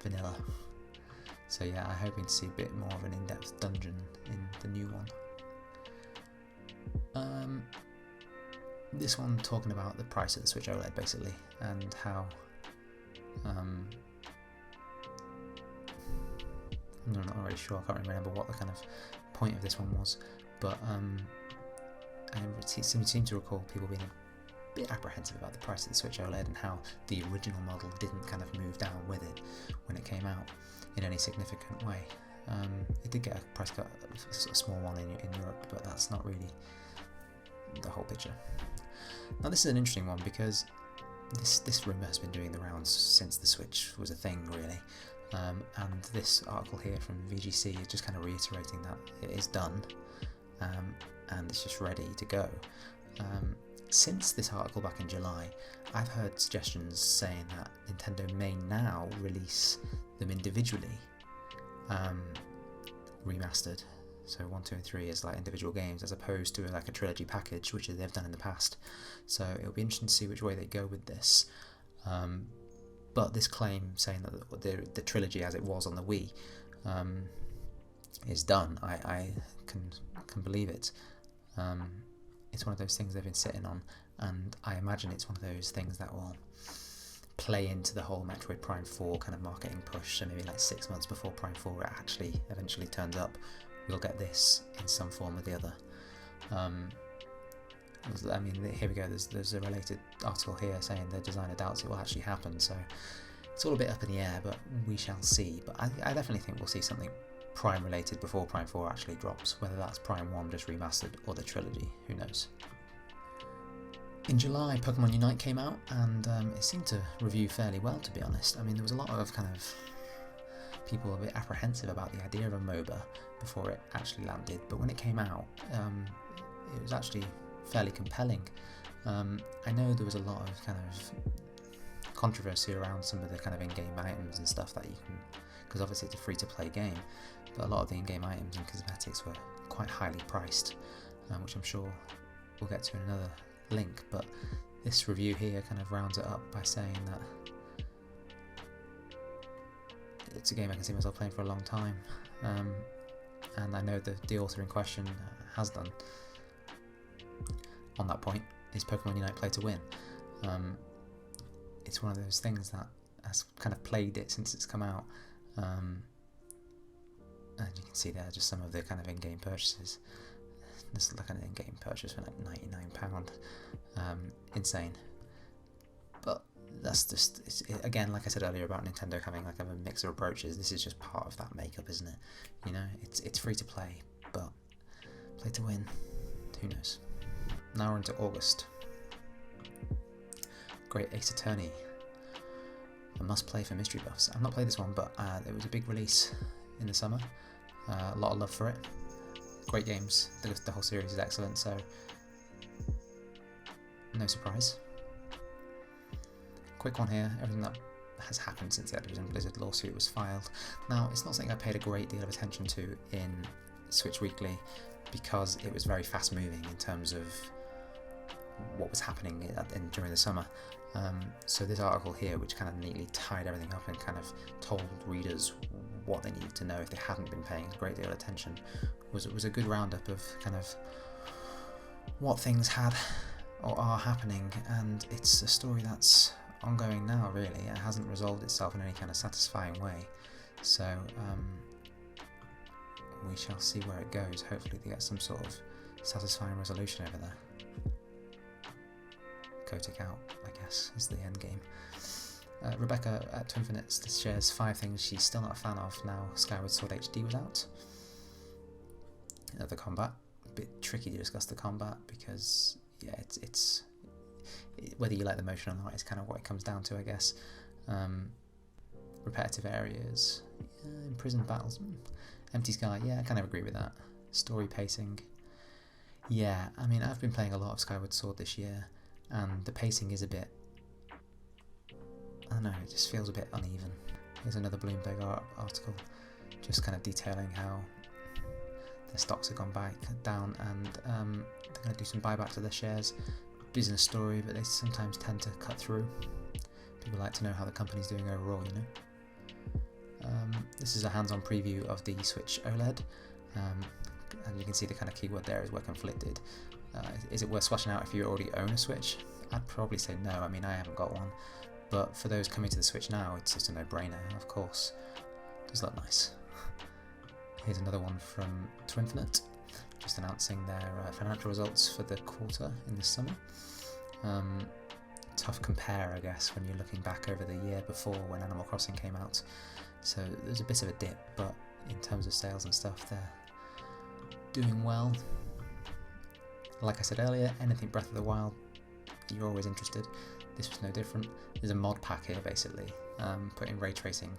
[SPEAKER 1] vanilla. So yeah, I'm hoping to see a bit more of an in-depth dungeon in the new one. This one talking about the price of the Switch OLED basically, and how I'm not really sure, I can't remember what the kind of point of this one was, but I seem to recall people being a bit apprehensive about the price of the Switch OLED and how the original model didn't kind of move down with it when it came out in any significant way. It did get a price cut, a small one in Europe, but that's not really the whole picture. Now this is an interesting one, because this rumour has been doing the rounds since the Switch was a thing, really. And this article here from VGC is just kind of reiterating that it is done, and it's just ready to go. Since this article back in July, I've heard suggestions saying that Nintendo may now release them individually, remastered. So 1, 2 and 3 is like individual games, as opposed to like a trilogy package, which they've done in the past. So it'll be interesting to see which way they go with this. But this claim saying that the trilogy as it was on the Wii is done, I can believe it. It's one of those things they've been sitting on, and I imagine it's one of those things that will play into the whole Metroid Prime 4 kind of marketing push. So maybe like 6 months before Prime 4 actually eventually turns up, we'll get this in some form or the other. I mean, here we go, there's a related article here saying the designer doubts it will actually happen, so it's all a bit up in the air, but we shall see. But I definitely think we'll see something Prime related before Prime 4 actually drops, whether that's Prime 1 just remastered or the trilogy, who knows. In July, Pokemon Unite came out, and it seemed to review fairly well, to be honest. I mean, there was a lot of kind of people a bit apprehensive about the idea of a MOBA before it actually landed, but when it came out, it was actually fairly compelling. I know there was a lot of kind of controversy around some of the kind of in-game items and stuff that you can, because obviously it's a free-to-play game, but a lot of the in-game items and cosmetics were quite highly priced, which I'm sure we'll get to in another link. But this review here kind of rounds it up by saying that it's a game I can see myself playing for a long time, and I know the author in question has done. On that point, is Pokemon Unite play to win? It's one of those things that has kind of plagued it since it's come out, and you can see there just some of the kind of in-game purchases. This is like an in-game purchase for like £99, insane. But that's just, again, like I said earlier about Nintendo having like a mix of approaches, this is just part of that makeup, isn't it? You know, it's free to play, but play to win, who knows? Now we're into August. Great Ace Attorney, a must-play for mystery buffs. I've not played this one, but it was a big release in the summer. A lot of love for it. Great games. The whole series is excellent, so no surprise. Quick one here. Everything that has happened since the Activision Blizzard lawsuit was filed. Now, it's not something I paid a great deal of attention to in Switch Weekly because it was very fast-moving in terms of what was happening during the summer. So this article here, which kind of neatly tied everything up and kind of told readers what they needed to know if they hadn't been paying a great deal of attention, was a good roundup of kind of what things had or are happening, and it's a story that's ongoing now, really. It hasn't resolved itself in any kind of satisfying way, so we shall see where it goes. Hopefully they get some sort of satisfying resolution over there. Kotick out, I guess, is the end game. Rebecca at Twinfinite shares 5 things she's still not a fan of now Skyward Sword HD was out. The combat, a bit tricky to discuss the combat because yeah, it's whether you like the motion or not is kind of what it comes down to, I guess. Repetitive areas, imprisoned battles, Empty Sky, yeah, I kind of agree with that. Story pacing, yeah, I mean, I've been playing a lot of Skyward Sword this year, and the pacing is a bit, I don't know, it just feels a bit uneven. Here's another Bloomberg article just kind of detailing how their stocks have gone back down, and they're going to do some buybacks of their shares. Business story, but they sometimes tend to cut through. People like to know how the company's doing overall, you know. This is a hands-on preview of the Switch OLED, and you can see the kind of keyword there is where conflicted. Is it worth swatching out if you already own a Switch? I'd probably say no. I mean, I haven't got one, but for those coming to the Switch now, it's just a no-brainer, of course. It does look nice. Here's another one from Twinfinite, just announcing their financial results for the quarter in the summer. Tough compare, I guess, when you're looking back over the year before when Animal Crossing came out. So there's a bit of a dip, but in terms of sales and stuff, they're doing well. Like I said earlier, anything Breath of the Wild, you're always interested. This was no different. There's a mod pack here, basically, putting ray tracing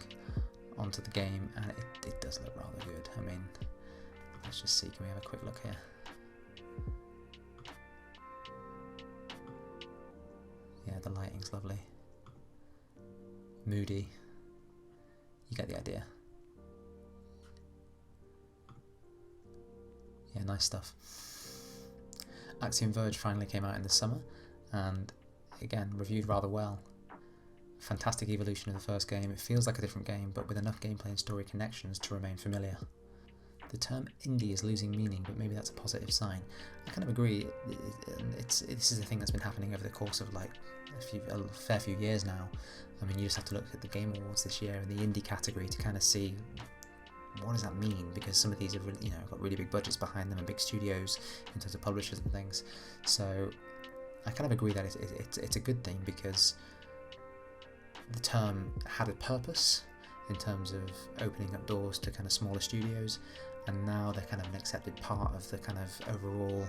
[SPEAKER 1] onto the game, and it does look rather good. I mean, let's just see, can we have a quick look here? Yeah, the lighting's lovely. Moody. You get the idea. Yeah, nice stuff. Axiom Verge finally came out in the summer, and again, reviewed rather well. Fantastic evolution of the first game. It feels like a different game, but with enough gameplay and story connections to remain familiar. the term indie is losing meaning, but maybe that's a positive sign. I kind of agree. This is a thing that's been happening over the course of like a fair few years now. I mean, you just have to look at the Game Awards this year and the indie category to kind of see what does that mean, because some of these have really, got really big budgets behind them and big studios in terms of publishers and things. So I kind of agree that it's a good thing, because the term had a purpose in terms of opening up doors to kind of smaller studios, and now they're kind of an accepted part of the kind of overall.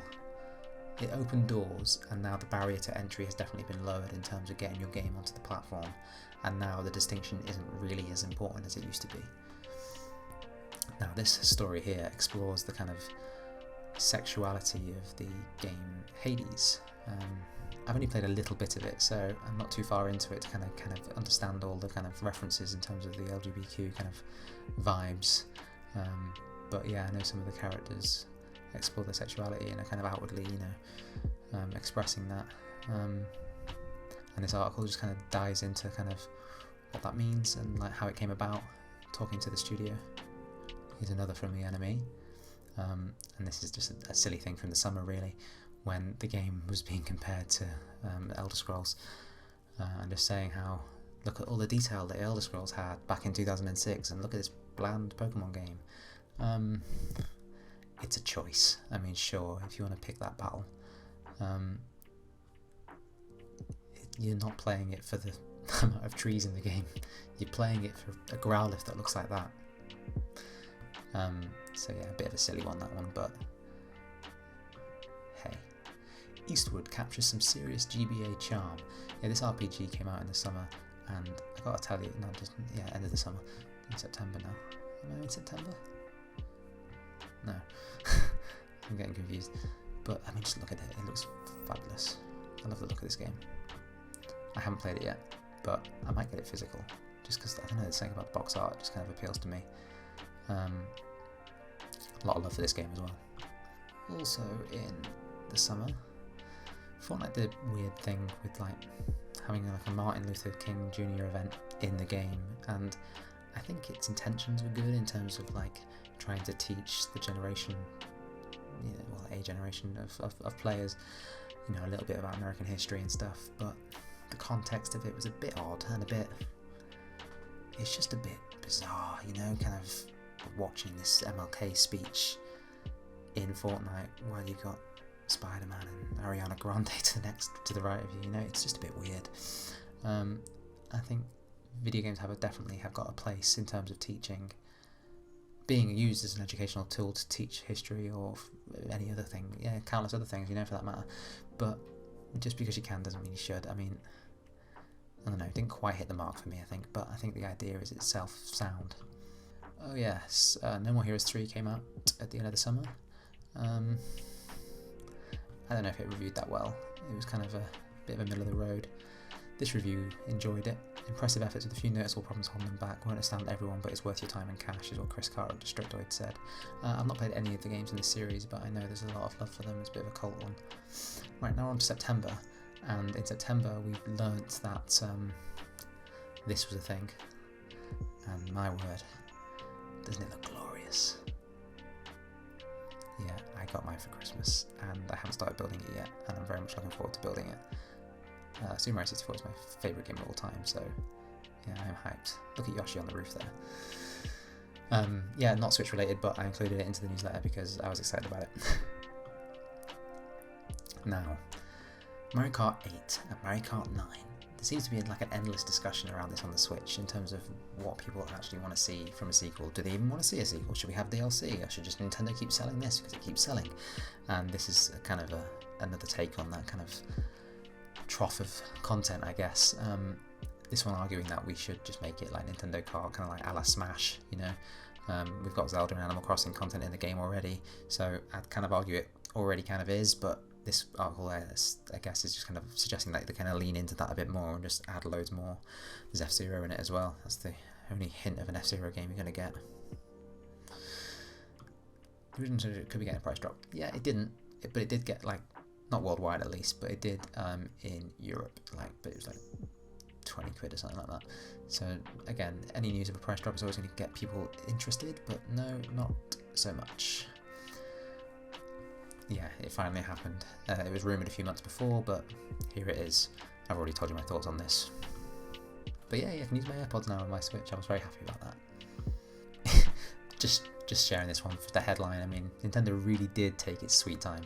[SPEAKER 1] It opened doors, and now the barrier to entry has definitely been lowered in terms of getting your game onto the platform, and now the distinction isn't really as important as it used to be. Now this story here explores the kind of sexuality of the game Hades. I've only played a little bit of it, so I'm not too far into it to kind of understand all the kind of references in terms of the LGBTQ kind of vibes. But yeah, I know some of the characters explore their sexuality and are kind of outwardly, expressing that. And this article just kind of dives into kind of what that means and like how it came about, talking to the studio. Here's another from the enemy, and this is just a silly thing from the summer really, when the game was being compared to Elder Scrolls, and just saying how, look at all the detail that Elder Scrolls had back in 2006, and look at this bland Pokemon game. It's a choice. I mean, sure, if you want to pick that battle, you're not playing it for the amount of trees in the game, you're playing it for a Growlithe that looks like that. So yeah, a bit of a silly one, that one, but hey. Eastwood captures some serious GBA charm. Yeah, this RPG came out in the summer, and I gotta tell you, end of the summer, in September now. Am I in September? No, I'm getting confused. But I mean, just look at it, it looks fabulous. I love the look of this game. I haven't played it yet, but I might get it physical, just because, I don't know, there's something about the box art just kind of appeals to me. A lot of love for this game as well. Also in the summer, Fortnite did a weird thing with like having like a Martin Luther King Jr. event in the game, and I think its intentions were good in terms of like trying to teach the generation, a generation of players, a little bit about American history and stuff, but the context of it was a bit odd and it's just a bit bizarre, kind of watching this MLK speech in Fortnite while you got Spider-Man and Ariana Grande to the right of you. It's just a bit weird. I think video games definitely have got a place in terms of teaching, being used as an educational tool to teach history or any other thing, countless other things, for that matter. But just because you can doesn't mean you should. I mean, I don't know, it didn't quite hit the mark for me, I think, but I think the idea is itself sound. Oh yes, No More Heroes 3 came out at the end of the summer. I don't know if it reviewed that well. It was kind of a bit of a middle of the road. This review enjoyed it. Impressive efforts with a few noticeable problems holding them back. Won't astound everyone, but it's worth your time and cash, is what Chris Carter of Destructoid said. I've not played any of the games in this series, but I know there's a lot of love for them. It's a bit of a cult one. Right, now on to September, and in September we've learnt that this was a thing, and my word, doesn't it look glorious? Yeah, I got mine for Christmas, and I haven't started building it yet, and I'm very much looking forward to building it. Super Mario 64 is my favourite game of all time, so yeah, I'm hyped. Look at Yoshi on the roof there. Yeah, not Switch related, but I included it into the newsletter because I was excited about it. Now, Mario Kart 8 and Mario Kart 9. There seems to be like an endless discussion around this on the Switch in terms of what people actually want to see from a sequel. Do they even want to see a sequel? Should we have DLC? Or should just Nintendo keep selling this because it keeps selling? And this is kind of another take on that kind of trough of content, I guess. This one arguing that we should just make it like Nintendo Kart, kind of like a la Smash, we've got Zelda and Animal Crossing content in the game already, so I'd kind of argue it already kind of is, but this article, I guess, is just kind of suggesting that they kind of lean into that a bit more and just add loads more. There's F-Zero in it as well. That's the only hint of an F-Zero game you're going to get. It could be getting a price drop. Yeah, it didn't, but it did get, like, not worldwide at least, but it did in Europe, but it was like 20 quid or something like that. So again, any news of a price drop is always going to get people interested, but no, not so much. Yeah, it finally happened. It was rumoured a few months before, but here it is. I've already told you my thoughts on this. But yeah, I can use my AirPods now on my Switch. I was very happy about that. just sharing this one for the headline. I mean, Nintendo really did take its sweet time.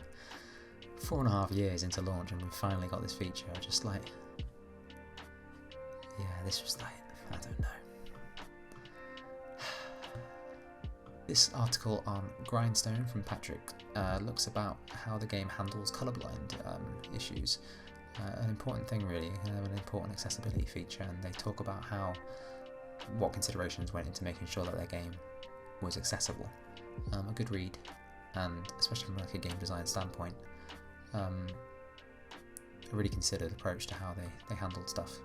[SPEAKER 1] 4.5 years into launch and we finally got this feature. I just like, yeah, this was like, I don't know. This article on Grindstone from Patrick looks about how the game handles colourblind issues. An important thing really, an important accessibility feature, and they talk about what considerations went into making sure that their game was accessible. A good read, and especially from like a game design standpoint, a really considered approach to how they handled stuff.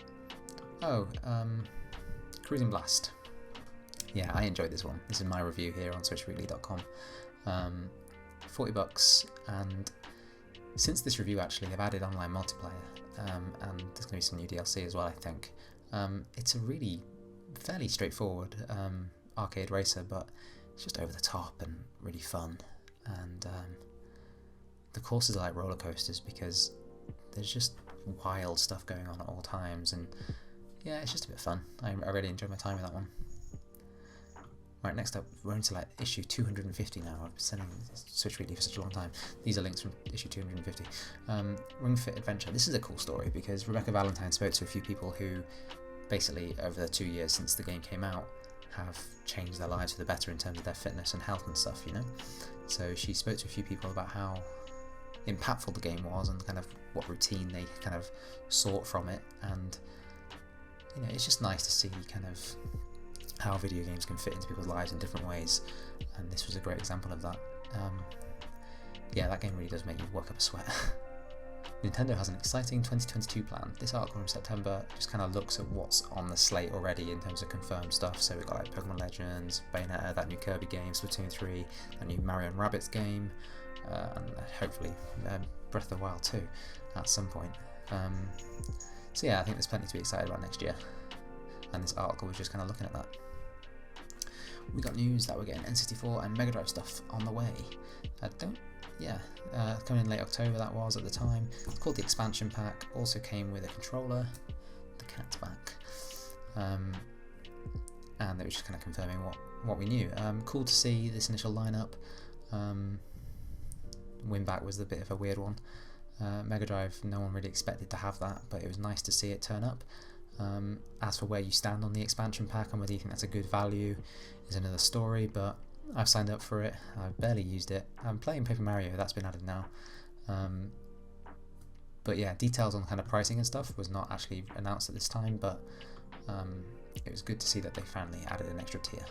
[SPEAKER 1] Cruising Blast. Yeah, I enjoyed this one. This is my review here on SwitchWeekly.com. $40, and since this review actually, I've added online multiplayer, and there's going to be some new DLC as well, I think. It's a really fairly straightforward arcade racer, but it's just over the top and really fun. And the courses are like roller coasters because there's just wild stuff going on at all times, and yeah, it's just a bit of fun. I really enjoyed my time with that one. Right, next up, we're into like issue 250 now. I've been sending Switch Weekly for such a long time. These are links from issue 250. Ring Fit Adventure. This is a cool story because Rebecca Valentine spoke to a few people who basically over the 2 years since the game came out have changed their lives for the better in terms of their fitness and health and stuff, you know? So she spoke to a few people about how impactful the game was and kind of what routine they kind of sought from it, and you know, it's just nice to see kind of how video games can fit into people's lives in different ways, and this was a great example of that. Yeah, that game really does make you work up a sweat. Nintendo has an exciting 2022 plan. This article from September just kind of looks at what's on the slate already in terms of confirmed stuff. So we've got like Pokemon Legends, Bayonetta, that new Kirby game, Splatoon 3, that new Mario and Rabbids game, and hopefully Breath of the Wild 2 at some point. So yeah, I think there's plenty to be excited about next year, and this article was just kind of looking at that. We got news that we're getting N64 and Mega Drive stuff on the way. Coming in late October, that was at the time. It's called the expansion pack. Also came with a controller, the cat's back, and they were just kind of confirming what we knew. Cool to see this initial lineup. Winback was a bit of a weird one. Mega Drive, no one really expected to have that, but it was nice to see it turn up. As for where you stand on the expansion pack and whether you think that's a good value is another story, but I've signed up for it. I've barely used it. I'm playing Paper Mario, that's been added now. But yeah, details on kind of pricing and stuff was not actually announced at this time, but it was good to see that they finally added an extra tier.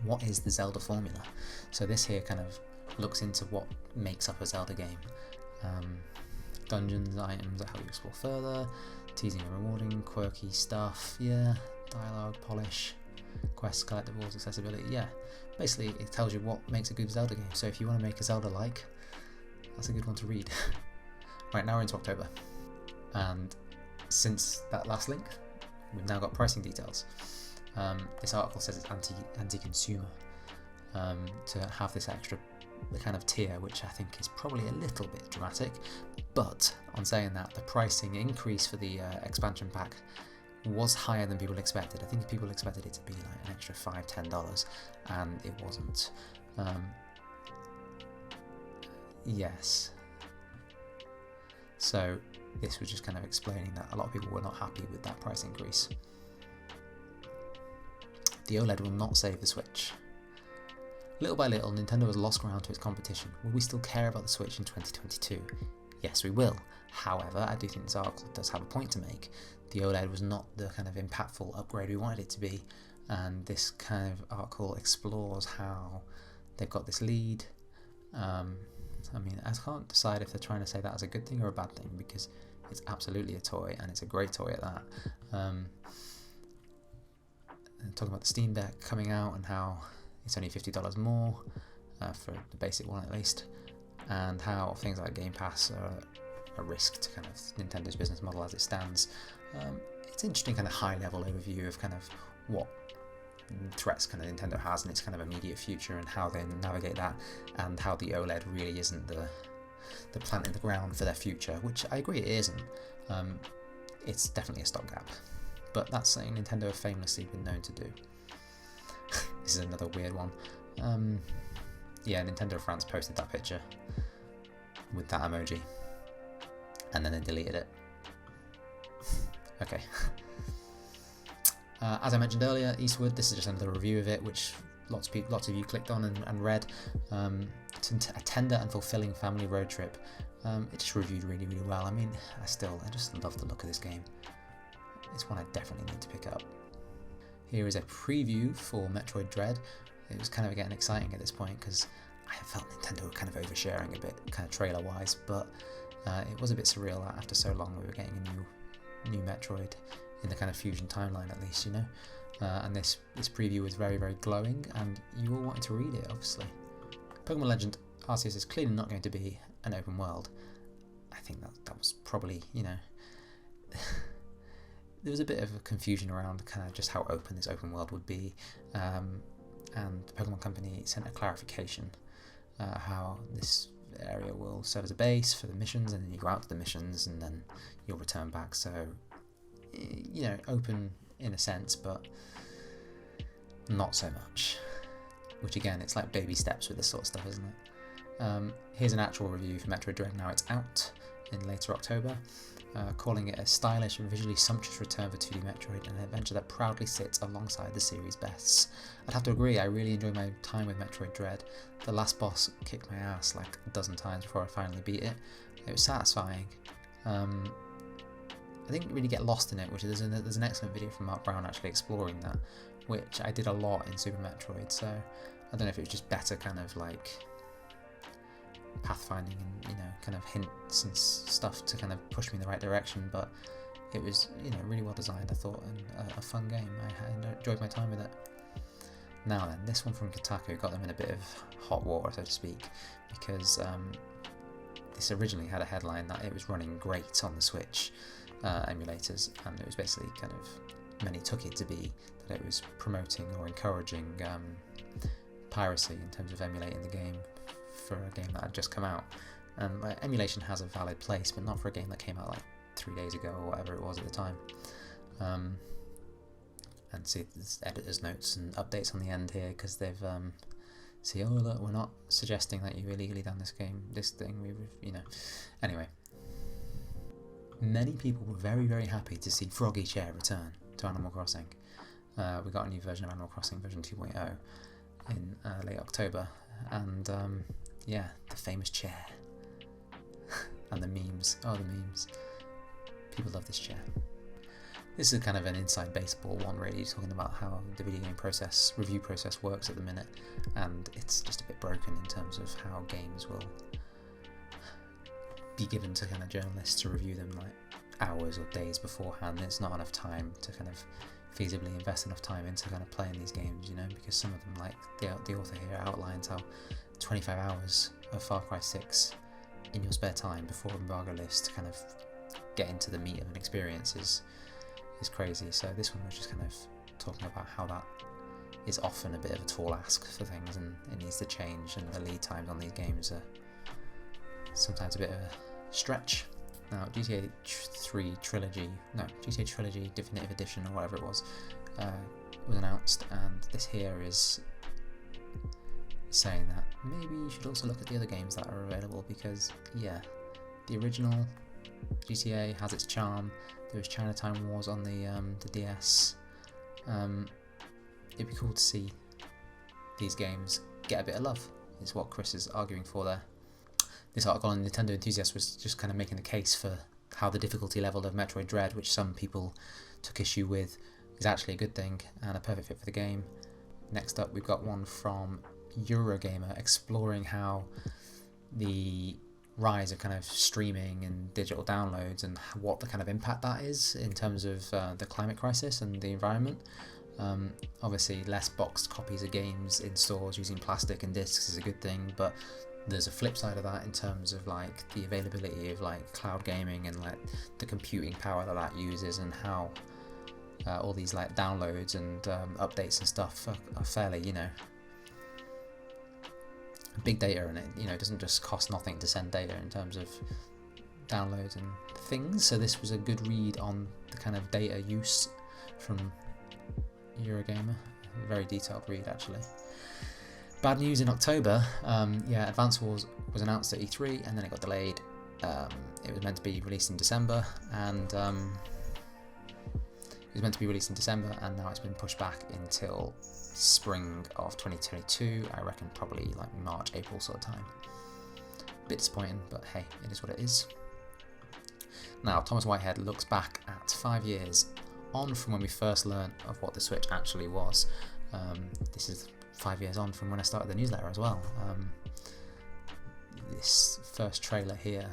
[SPEAKER 1] What is the Zelda formula? So this here kind of looks into what makes up a Zelda game. Dungeons, items that help you explore further, teasing and rewarding, quirky stuff, yeah, dialogue, polish, quests, collectibles, accessibility, yeah. Basically, it tells you what makes a good Zelda game, so if you want to make a Zelda-like, that's a good one to read. Right, now we're into October, and since that last link, we've now got pricing details. This article says it's anti-consumer to have this extra kind of tier, which I think is probably a little bit dramatic, but on saying that, the pricing increase for the expansion pack was higher than people expected. I think people expected it to be like an extra $5-10, and it wasn't. Yes. So this was just kind of explaining that a lot of people were not happy with that price increase. The OLED will not save the Switch. Little by little, Nintendo has lost ground to its competition. Will we still care about the Switch in 2022? Yes, we will. However, I do think this article does have a point to make. The OLED was not the kind of impactful upgrade we wanted it to be, and this kind of article explores how they've got this lead. I mean, I can't decide if they're trying to say that as a good thing or a bad thing, because it's absolutely a toy, and it's a great toy at that. And talking about the Steam Deck coming out and how it's only $50 more for the basic one at least, and how things like Game Pass are a risk to kind of Nintendo's business model as it stands. it's an interesting kind of high level overview of kind of what threats kind of Nintendo has in its kind of immediate future and how they navigate that, and how the OLED really isn't the plant in the ground for their future, which I agree it isn't. It's definitely a stopgap, but that's something Nintendo have famously been known to do. This is another weird one. Yeah, Nintendo France posted that picture with that emoji, and then they deleted it. Okay. As I mentioned earlier, Eastward, this is just another review of it, which lots of you clicked on and read. It's a tender and fulfilling family road trip. It just reviewed really, really well. I mean, I just love the look of this game. It's one I definitely need to pick up. Here is a preview for Metroid Dread. It was kind of getting exciting at this point because I felt Nintendo were kind of oversharing a bit, kind of trailer-wise, but it was a bit surreal that after so long we were getting a new Metroid in the kind of Fusion timeline, at least, you know. And this preview was very, very glowing, and you all wanted to read it, obviously. Pokemon Legend Arceus is clearly not going to be an open world. I think that was probably, you know, there was a bit of a confusion around kind of just how open this open world would be, and the Pokemon Company sent a clarification how this area will serve as a base for the missions, and then you go out to the missions and then you'll return back. So, you know, open in a sense, but not so much. Which again, it's like baby steps with this sort of stuff, isn't it? Here's an actual review for Metroid Dread now it's out in later October, calling it a stylish and visually sumptuous return for 2D Metroid, and an adventure that proudly sits alongside the series' bests. I'd have to agree, I really enjoyed my time with Metroid Dread. The last boss kicked my ass like a dozen times before I finally beat it. It was satisfying. I didn't really get lost in it, which is there's an excellent video from Mark Brown actually exploring that, which I did a lot in Super Metroid, so I don't know if it was just better kind of like pathfinding and, you know, kind of hints and stuff to kind of push me in the right direction, but it was, you know, really well designed, I thought, and a fun game. I enjoyed my time with it. Now then, this one from Kotaku got them in a bit of hot water, so to speak, because this originally had a headline that it was running great on the Switch emulators, and it was basically kind of, many took it to be that it was promoting or encouraging piracy in terms of emulating the game for a game that had just come out. And emulation has a valid place, but not for a game that came out like 3 days ago or whatever it was at the time. And see, there's editor's notes and updates on the end here because they've see, oh look, we're not suggesting that you illegally done this thing, you know. Anyway, many people were very, very happy to see Froggy Chair return to Animal Crossing. We got a new version of Animal Crossing, version 2.0, in late October, and yeah, the famous chair. And the memes, oh the memes, people love this chair. This is kind of an inside baseball one, really, talking about how the video game review process works at the minute, and it's just a bit broken in terms of how games will be given to kind of journalists to review them like hours or days beforehand. There's not enough time to kind of feasibly invest enough time into kind of playing these games, you know, because some of them, like the author here outlines how 25 hours of Far Cry 6 in your spare time before embargo lifts to kind of get into the meat of an experience is crazy. So this one was just kind of talking about how that is often a bit of a tall ask for things, and it needs to change, and the lead times on these games are sometimes a bit of a stretch. Now, GTA Trilogy Definitive Edition, or whatever it was announced, and this here is saying that maybe you should also look at the other games that are available, because yeah, the original GTA has its charm. There was Chinatown Wars on the DS. It'd be cool to see these games get a bit of love, is what Chris is arguing for there. This article on Nintendo Enthusiast was just kind of making the case for how the difficulty level of Metroid Dread, which some people took issue with, is actually a good thing and a perfect fit for the game. Next up, we've got one from Eurogamer exploring how the rise of kind of streaming and digital downloads and what the kind of impact that is in terms of the climate crisis and the environment. Obviously, less boxed copies of games in stores using plastic and discs is a good thing, but there's a flip side of that in terms of like the availability of like cloud gaming and like the computing power that uses, and how all these like downloads and updates and stuff are fairly, big data, and it doesn't just cost nothing to send data in terms of downloads and things. So this was a good read on the kind of data use from Eurogamer. A very detailed read, actually. Bad news in October. Advance Wars was announced at E3 and then it got delayed. It was meant to be released in December, and now it's been pushed back until spring of 2022. I reckon probably like March, April sort of time. Bit disappointing, but hey, it is what it is. Now, Thomas Whitehead looks back at 5 years on from when we first learned of what the Switch actually was. This is 5 years on from when I started the newsletter as well. This first trailer here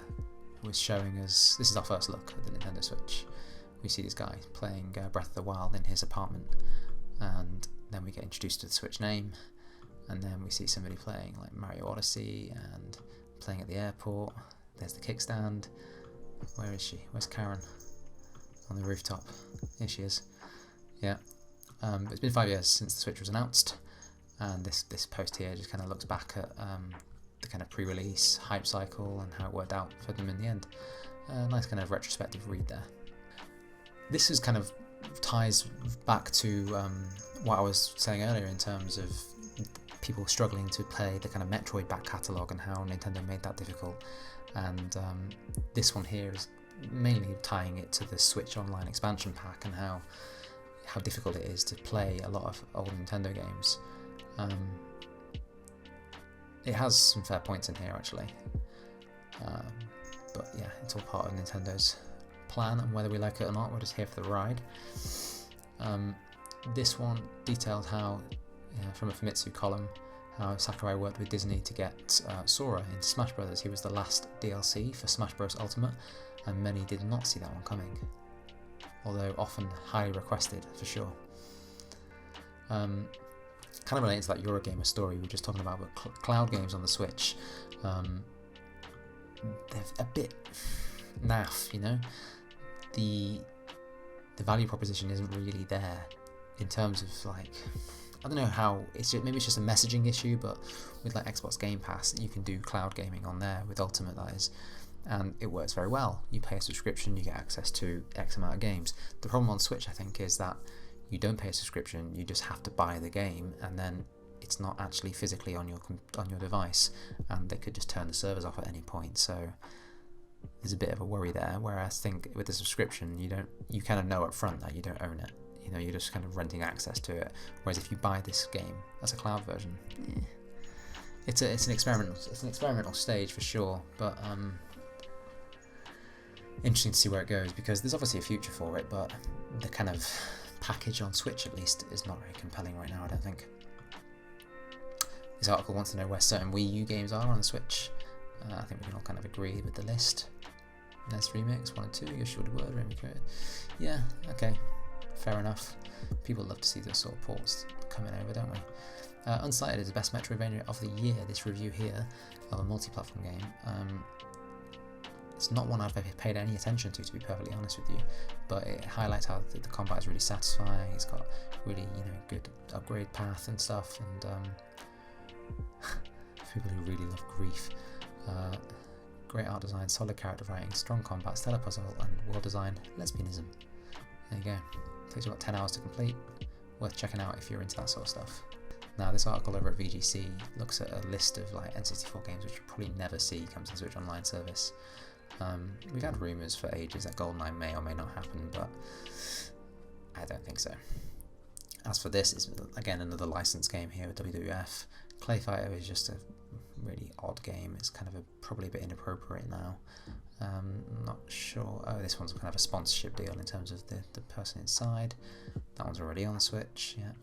[SPEAKER 1] was showing us, this is our first look at the Nintendo Switch. We see this guy playing Breath of the Wild in his apartment, and then we get introduced to the Switch name, and then we see somebody playing like Mario Odyssey and playing at the airport. There's the kickstand. Where is she? Where's Karen? On the rooftop. Here she is. Yeah. It's been 5 years since the Switch was announced, and this post here just kind of looks back at the kind of pre-release hype cycle and how it worked out for them in the end. Nice kind of retrospective read there. This is kind of ties back to what I was saying earlier in terms of people struggling to play the kind of Metroid back catalogue and how Nintendo made that difficult. And this one here is mainly tying it to the Switch Online expansion pack and how difficult it is to play a lot of old Nintendo games. It has some fair points in here actually, but yeah, it's all part of Nintendo's plan, and whether we like it or not, we're just here for the ride. This one detailed how, from a Famitsu column, how Sakurai worked with Disney to get Sora into Smash Bros. He was the last DLC for Smash Bros. Ultimate, and many did not see that one coming, although often highly requested for sure. Kind of relating to that Eurogamer story we were just talking about, but cloud games on the Switch, they're a bit naff, The value proposition isn't really there in terms of like, I don't know how, maybe it's just a messaging issue, but with like Xbox Game Pass, you can do cloud gaming on there with Ultimate, that is, and it works very well. You pay a subscription, you get access to X amount of games. The problem on Switch, I think, is that you don't pay a subscription, you just have to buy the game, and then it's not actually physically on your device, and they could just turn the servers off at any point. So there's a bit of a worry there, whereas I think with the subscription, you kind of know up front that you don't own it. You're just kind of renting access to it. Whereas if you buy this game as a cloud version, it's an experimental stage for sure, but interesting to see where it goes, because there's obviously a future for it, but the kind of package on Switch at least is not very compelling right now, I don't think. This article wants to know where certain Wii U games are on the Switch. I think we can all kind of agree with the list. NES Remix 1 and 2, Yoshi's Woolly World, Rainbow Curve. Yeah, okay, fair enough. People love to see those sort of ports coming over, don't we? Unsighted is the best Metroidvania of the year, this review here of a multi-platform game. It's not one I've paid any attention to be perfectly honest with you, but it highlights how the combat is really satisfying. It's got really, good upgrade path and stuff, and people who really love Grief. Great art design, solid character writing, strong combat, stellar puzzle, and well designed lesbianism. There you go. Takes you about 10 hours to complete. Worth checking out if you're into that sort of stuff. Now, this article over at VGC looks at a list of like N64 games which you'll probably never see come to the Switch Online service. We've had rumours for ages that GoldenEye may or may not happen, but I don't think so. As for this, it's again another licensed game here with WWF. Clay Fighter is just a really odd game. It's kind of probably a bit inappropriate now. Not sure. Oh, this one's kind of a sponsorship deal in terms of the person inside. That one's already on the Switch. Yeah.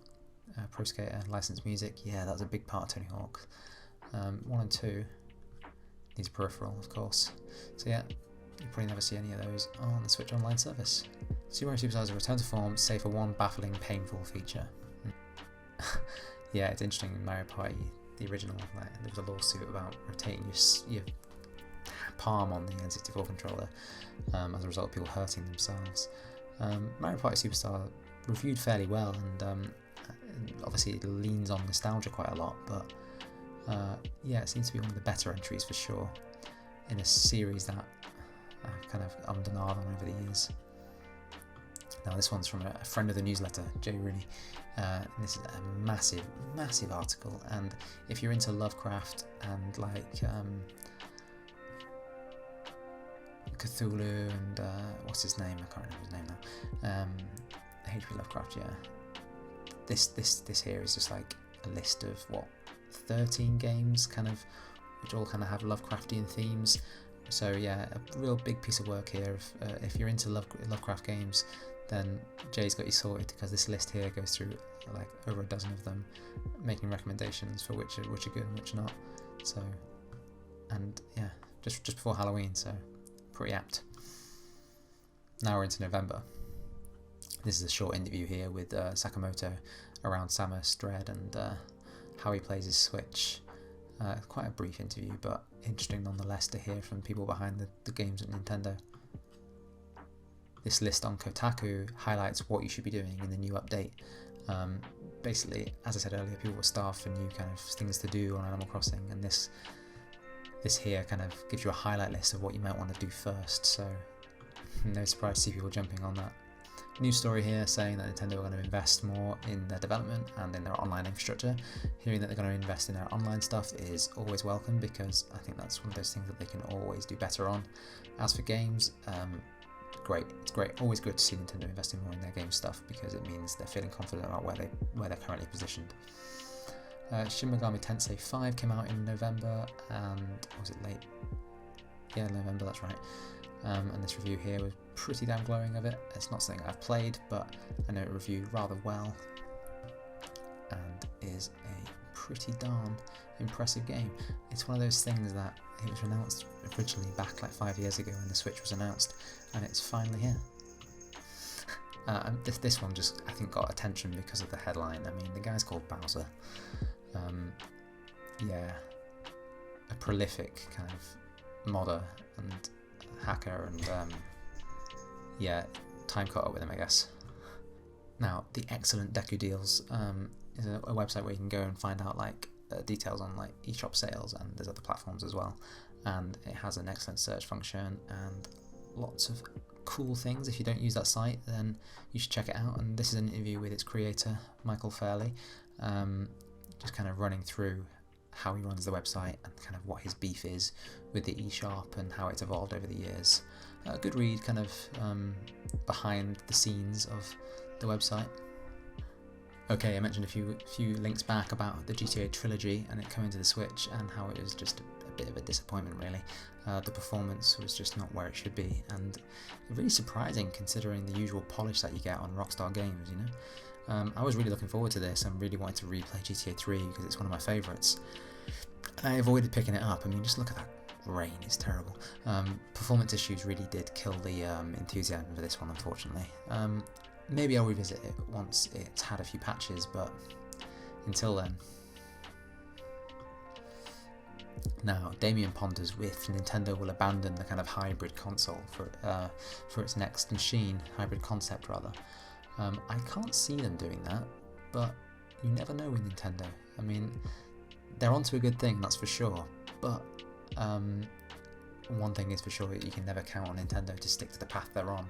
[SPEAKER 1] Pro Skater, licensed music. Yeah, that's a big part of Tony Hawk. 1 and 2 needs a peripheral, of course. So yeah, you'll probably never see any of those on the Switch Online service. Super Mario Superstars return to form, save for one baffling, painful feature. Yeah, it's interesting in Mario Party, the original, like, there was a lawsuit about rotating your palm on the N64 controller as a result of people hurting themselves. Mario Party Superstar reviewed fairly well, and obviously it leans on nostalgia quite a lot, but yeah, it seems to be one of the better entries for sure in a series that I've kind of ummed and ahed on over the years. Now this one's from a friend of the newsletter, Jay Rooney. This is a massive, massive article, and if you're into Lovecraft and like Cthulhu and what's his name? I can't remember his name now. H.P. Lovecraft, yeah. This here is just like a list of 13 games, kind of, which all kind of have Lovecraftian themes. So yeah, a real big piece of work here. If you're into Lovecraft games, then Jay's got you sorted, because this list here goes through like over a dozen of them, making recommendations for which are good and which not. So, and yeah, just before Halloween, so pretty apt. Now we're into November. This is a short interview here with Sakamoto around Samus Dread and how he plays his Switch. Quite a brief interview, but interesting nonetheless to hear from people behind the games at Nintendo. This list on Kotaku highlights what you should be doing in the new update. Basically, as I said earlier, people were starved for new kind of things to do on Animal Crossing, and this here kind of gives you a highlight list of what you might want to do first, so no surprise to see people jumping on that. News story here saying that Nintendo are going to invest more in their development and in their online infrastructure. Hearing that they're going to invest in their online stuff is always welcome, because I think that's one of those things that they can always do better on. As for games, great, it's great, always good to see Nintendo investing more in their game stuff, because it means they're feeling confident about where they're currently positioned. Shin Megami Tensei 5 came out in November, and was it late? Yeah, November, that's right. And this review here was pretty damn glowing of it. It's not something I've played, but I know it reviewed rather well, and is a pretty darn impressive game. It's one of those things that it was announced originally back like 5 years ago when the Switch was announced, and it's finally here. And this one just, I think, got attention because of the headline. I mean, the guy's called Bowser. Yeah, a prolific kind of modder and hacker, and yeah, time caught up with him, I guess. Now, the Excellent Deku Deals is a website where you can go and find out like details on like eShop sales, and there's other platforms as well, and it has an excellent search function and lots of cool things. If you don't use that site, then you should check it out. And this is an interview with its creator, Michael Fairley, just kind of running through how he runs the website and kind of what his beef is with the eShop and how it's evolved over the years. A good read, kind of behind the scenes of the website. Okay, I mentioned a few links back about the GTA trilogy and it coming to the Switch, and how it was just a bit of a disappointment, really. The performance was just not where it should be, and really surprising considering the usual polish that you get on Rockstar Games, you know. I was really looking forward to this and really wanted to replay GTA 3 because it's one of my favourites. I avoided picking it up. I mean, just look at that rain, it's terrible. Performance issues really did kill the enthusiasm for this one, unfortunately. Maybe I'll revisit it once it's had a few patches, but until then. Now, Damien ponders if Nintendo will abandon the kind of hybrid console for its next machine, hybrid concept rather. I can't see them doing that, but you never know with Nintendo. I mean, they're onto a good thing, that's for sure, but one thing is for sure, you can never count on Nintendo to stick to the path they're on.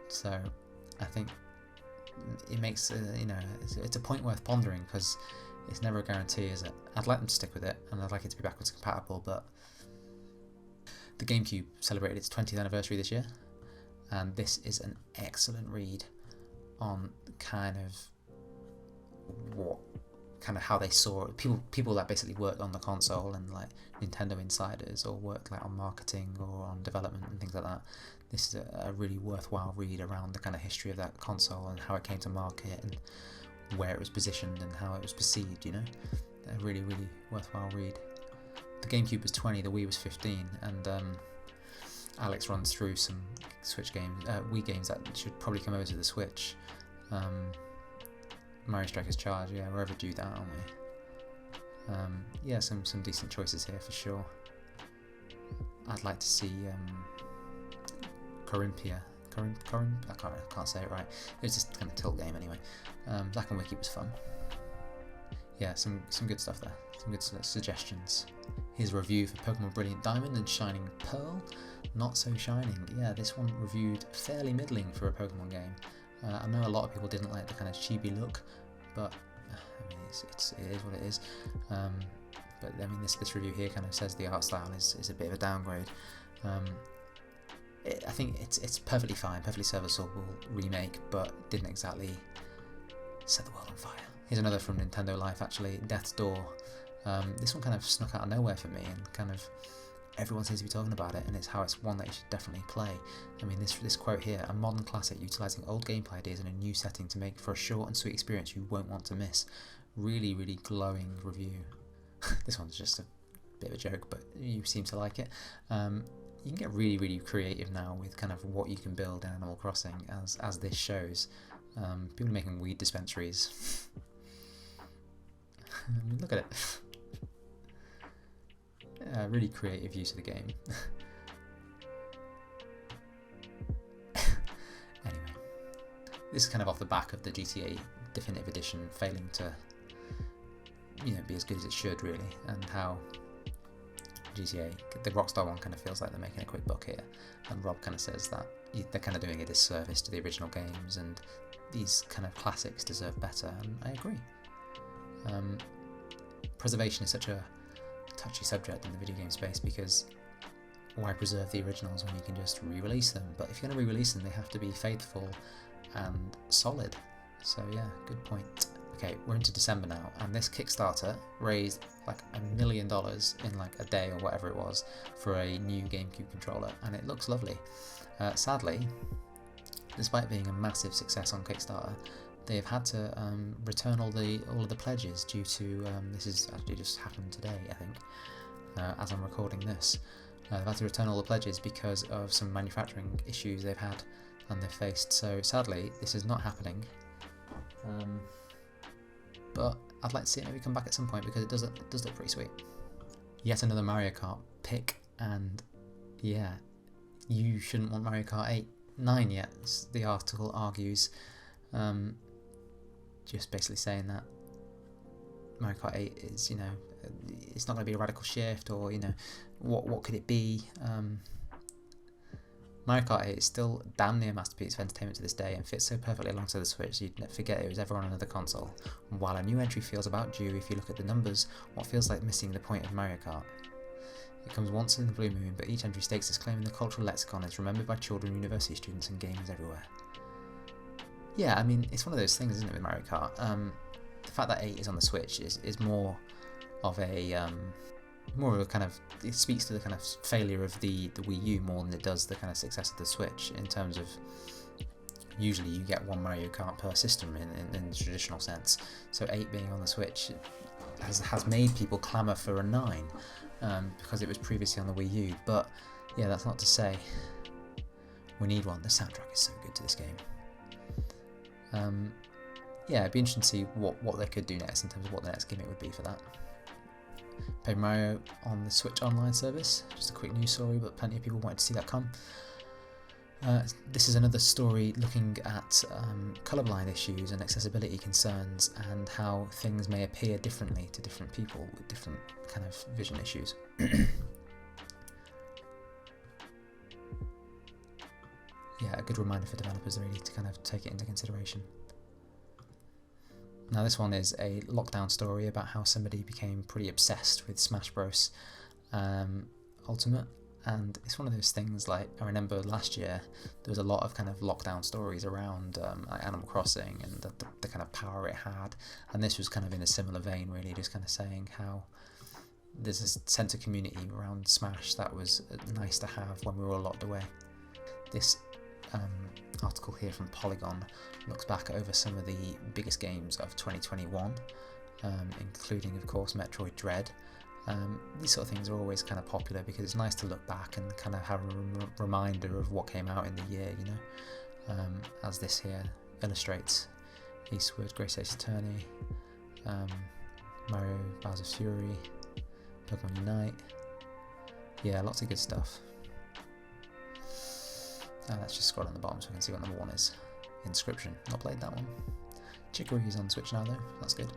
[SPEAKER 1] So I think it makes, it's a point worth pondering, because it's never a guarantee, is it? I'd like them to stick with it, and I'd like it to be backwards compatible, but the GameCube celebrated its 20th anniversary this year, and this is an excellent read on kind of how they saw it. People that basically worked on the console, and like Nintendo insiders, or worked like on marketing or on development and things like that. This is a really worthwhile read around the kind of history of that console and how it came to market and where it was positioned and how it was perceived, you know. A really, really worthwhile read. The GameCube was 20, the Wii was 15, and Alex runs through some Wii games that should probably come over to the Switch. Mario Strikers Charge, yeah, we're overdue that, aren't we? Yeah, some decent choices here for sure. I'd like to see Corympia Corrin? I can't say it right. It was just kind of tilt game anyway. Black and Wiki was fun. Yeah, some good stuff there. Some good suggestions. Here's a review for Pokemon Brilliant Diamond and Shining Pearl. Not so shining. Yeah, this one reviewed fairly middling for a Pokemon game. I know a lot of people didn't like the kind of chibi look, but I mean, it is what it is. But I mean, this review here kind of says the art style is a bit of a downgrade. I think it's perfectly fine, perfectly serviceable remake, but didn't exactly set the world on fire. Here's another from Nintendo Life, actually, Death's Door. This one kind of snuck out of nowhere for me, and kind of everyone seems to be talking about it, and it's one that you should definitely play. I mean, this quote here: a modern classic utilising old gameplay ideas in a new setting to make for a short and sweet experience you won't want to miss. Really, really glowing review. This one's just a bit of a joke, but you seem to like it. You can get really, really creative now with kind of what you can build in Animal Crossing, as this shows. People are making weed dispensaries. I mean, look at it. Really creative use of the game. Anyway, this is kind of off the back of the GTA Definitive Edition failing to, be as good as it should, really, and how GTA, the Rockstar one, kind of feels like they're making a quick buck here, and Rob kind of says that they're kind of doing a disservice to the original games, and these kind of classics deserve better, and I agree. Preservation is such a touchy subject in the video game space, because why preserve the originals when you can just re-release them? But if you're going to re-release them, they have to be faithful and solid. So yeah, good point. Okay, we're into December now, and this Kickstarter raised like $1 million in like a day or whatever it was for a new GameCube controller, and it looks lovely. Sadly, despite being a massive success on Kickstarter, they've had to return all of the pledges due to this is actually just happened today, I think, as I'm recording this. They've had to return all the pledges because of some manufacturing issues they've had and they've faced. So sadly, this is not happening. But I'd like to see it maybe come back at some point, because it does look pretty sweet. Yet another Mario Kart pick, and yeah, you shouldn't want Mario Kart 9 yet, the article argues. Just basically saying that Mario Kart 8 is, it's not going to be a radical shift, or, what could it be? Mario Kart 8 is still damn near a masterpiece of entertainment to this day, and fits so perfectly alongside the Switch you'd forget it was ever on another console. While a new entry feels about due if you look at the numbers, what feels like missing the point of Mario Kart? It comes once in the blue moon, but each entry stakes its claim in the cultural lexicon, is remembered by children, university students and gamers everywhere. Yeah, I mean, it's one of those things, isn't it, with Mario Kart? The fact that 8 is on the Switch is more of a kind of, it speaks to the kind of failure of the Wii U more than it does the kind of success of the Switch, in terms of usually you get one Mario Kart per system in the traditional sense. So 8 being on the Switch has made people clamour for a 9 because it was previously on the Wii U. But yeah, that's not to say we need one. The soundtrack is so good to this game. Yeah, it'd be interesting to see what they could do next in terms of what the next gimmick would be for that. Paper Mario on the Switch Online service. Just a quick news story, but plenty of people wanted to see that come. This is another story looking at colourblind issues and accessibility concerns, and how things may appear differently to different people with different kind of vision issues. Yeah, a good reminder for developers really to kind of take it into consideration. Now this one is a lockdown story about how somebody became pretty obsessed with Smash Bros. Ultimate, and it's one of those things, like, I remember last year there was a lot of kind of lockdown stories around like Animal Crossing and the kind of power it had, and this was kind of in a similar vein really, just kind of saying how there's a sense of community around Smash that was nice to have when we were all locked away. This article here from Polygon looks back over some of the biggest games of 2021, including of course Metroid Dread. These sort of things are always kind of popular because it's nice to look back and kind of have a reminder of what came out in the year, as this here illustrates. Eastward, Great Ace Attorney, Mario Bowser's Fury, Pokemon Unite. Yeah, lots of good stuff. Let's just scroll on the bottom so we can see what number 1 is. Inscription, not played that one. Chicory is on Switch now though, that's good.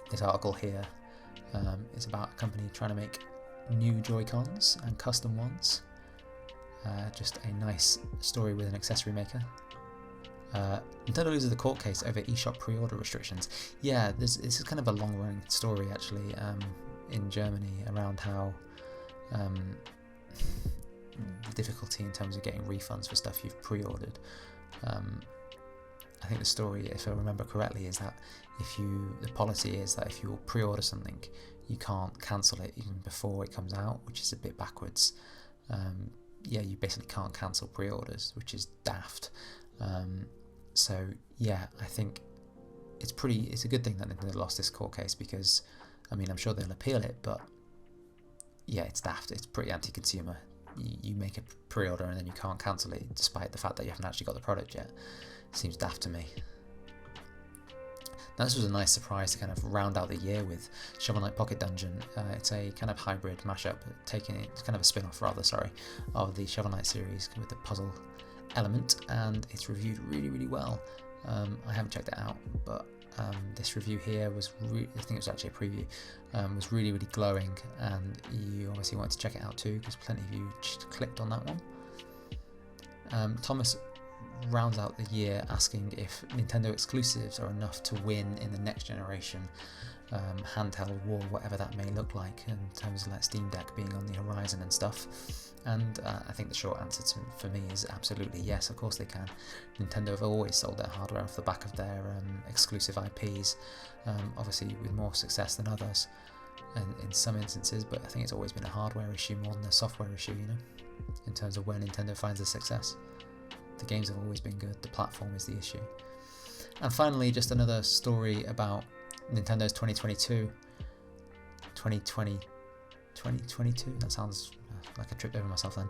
[SPEAKER 1] This article here is about a company trying to make new Joy-Cons and custom ones. Just a nice story with an accessory maker. Nintendo loses the court case over eShop pre-order restrictions. Yeah, this is kind of a long-running story actually in Germany around how the difficulty in terms of getting refunds for stuff you've pre-ordered. I think the story, if I remember correctly, is that the policy is that if you pre-order something, you can't cancel it even before it comes out, which is a bit backwards. Yeah, you basically can't cancel pre-orders, which is daft. So yeah, I think it's a good thing that Nintendo lost this court case, because I mean, I'm sure they'll appeal it, but yeah, it's daft. It's pretty anti-consumer. You make a pre-order and then you can't cancel it despite the fact that you haven't actually got the product yet. Seems daft to me. Now, this was a nice surprise to kind of round out the year with Shovel Knight Pocket Dungeon. It's a kind of hybrid mashup, it's kind of a spin-off rather, of the Shovel Knight series with the puzzle element, and it's reviewed really, really well. I haven't checked it out, but this review here was, I think it was actually a preview, was really, really glowing, and you obviously wanted to check it out too, because plenty of you just clicked on that one. Thomas rounds out the year asking if Nintendo exclusives are enough to win in the next generation handheld war, whatever that may look like, in terms of like Steam Deck being on the horizon and stuff. And I think the short answer for me is absolutely yes, of course they can. Nintendo have always sold their hardware off the back of their exclusive IPs, obviously with more success than others in some instances, but I think it's always been a hardware issue more than a software issue, you know, in terms of where Nintendo finds the success. The games have always been good, the platform is the issue. And finally, just another story about Nintendo's 2022, that sounds like I tripped over myself then.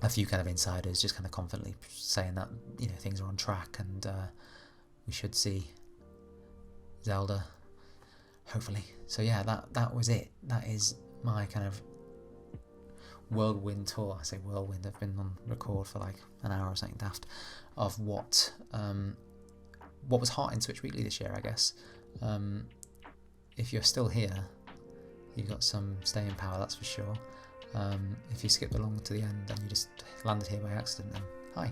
[SPEAKER 1] A few kind of insiders just kind of confidently saying that, you know, things are on track and we should see Zelda, hopefully. So yeah, that was it. That is my kind of whirlwind tour. I say whirlwind, I've been on record for like an hour or something daft of what was hot in Switch Weekly this year, I guess. If you're still here, you've got some staying power, that's for sure. If you skipped along to the end and you just landed here by accident, then hi.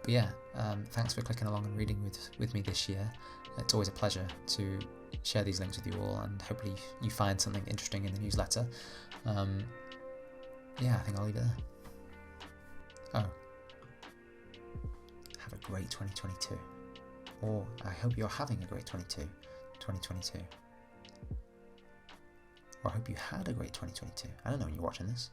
[SPEAKER 1] But yeah, thanks for clicking along and reading with me this year. It's always a pleasure to share these links with you all, and hopefully you find something interesting in the newsletter. Yeah, I think I'll leave it there. Oh, have a great 2022. Or I hope you're having a great 2022. Or I hope you had a great 2022. I don't know when you're watching this.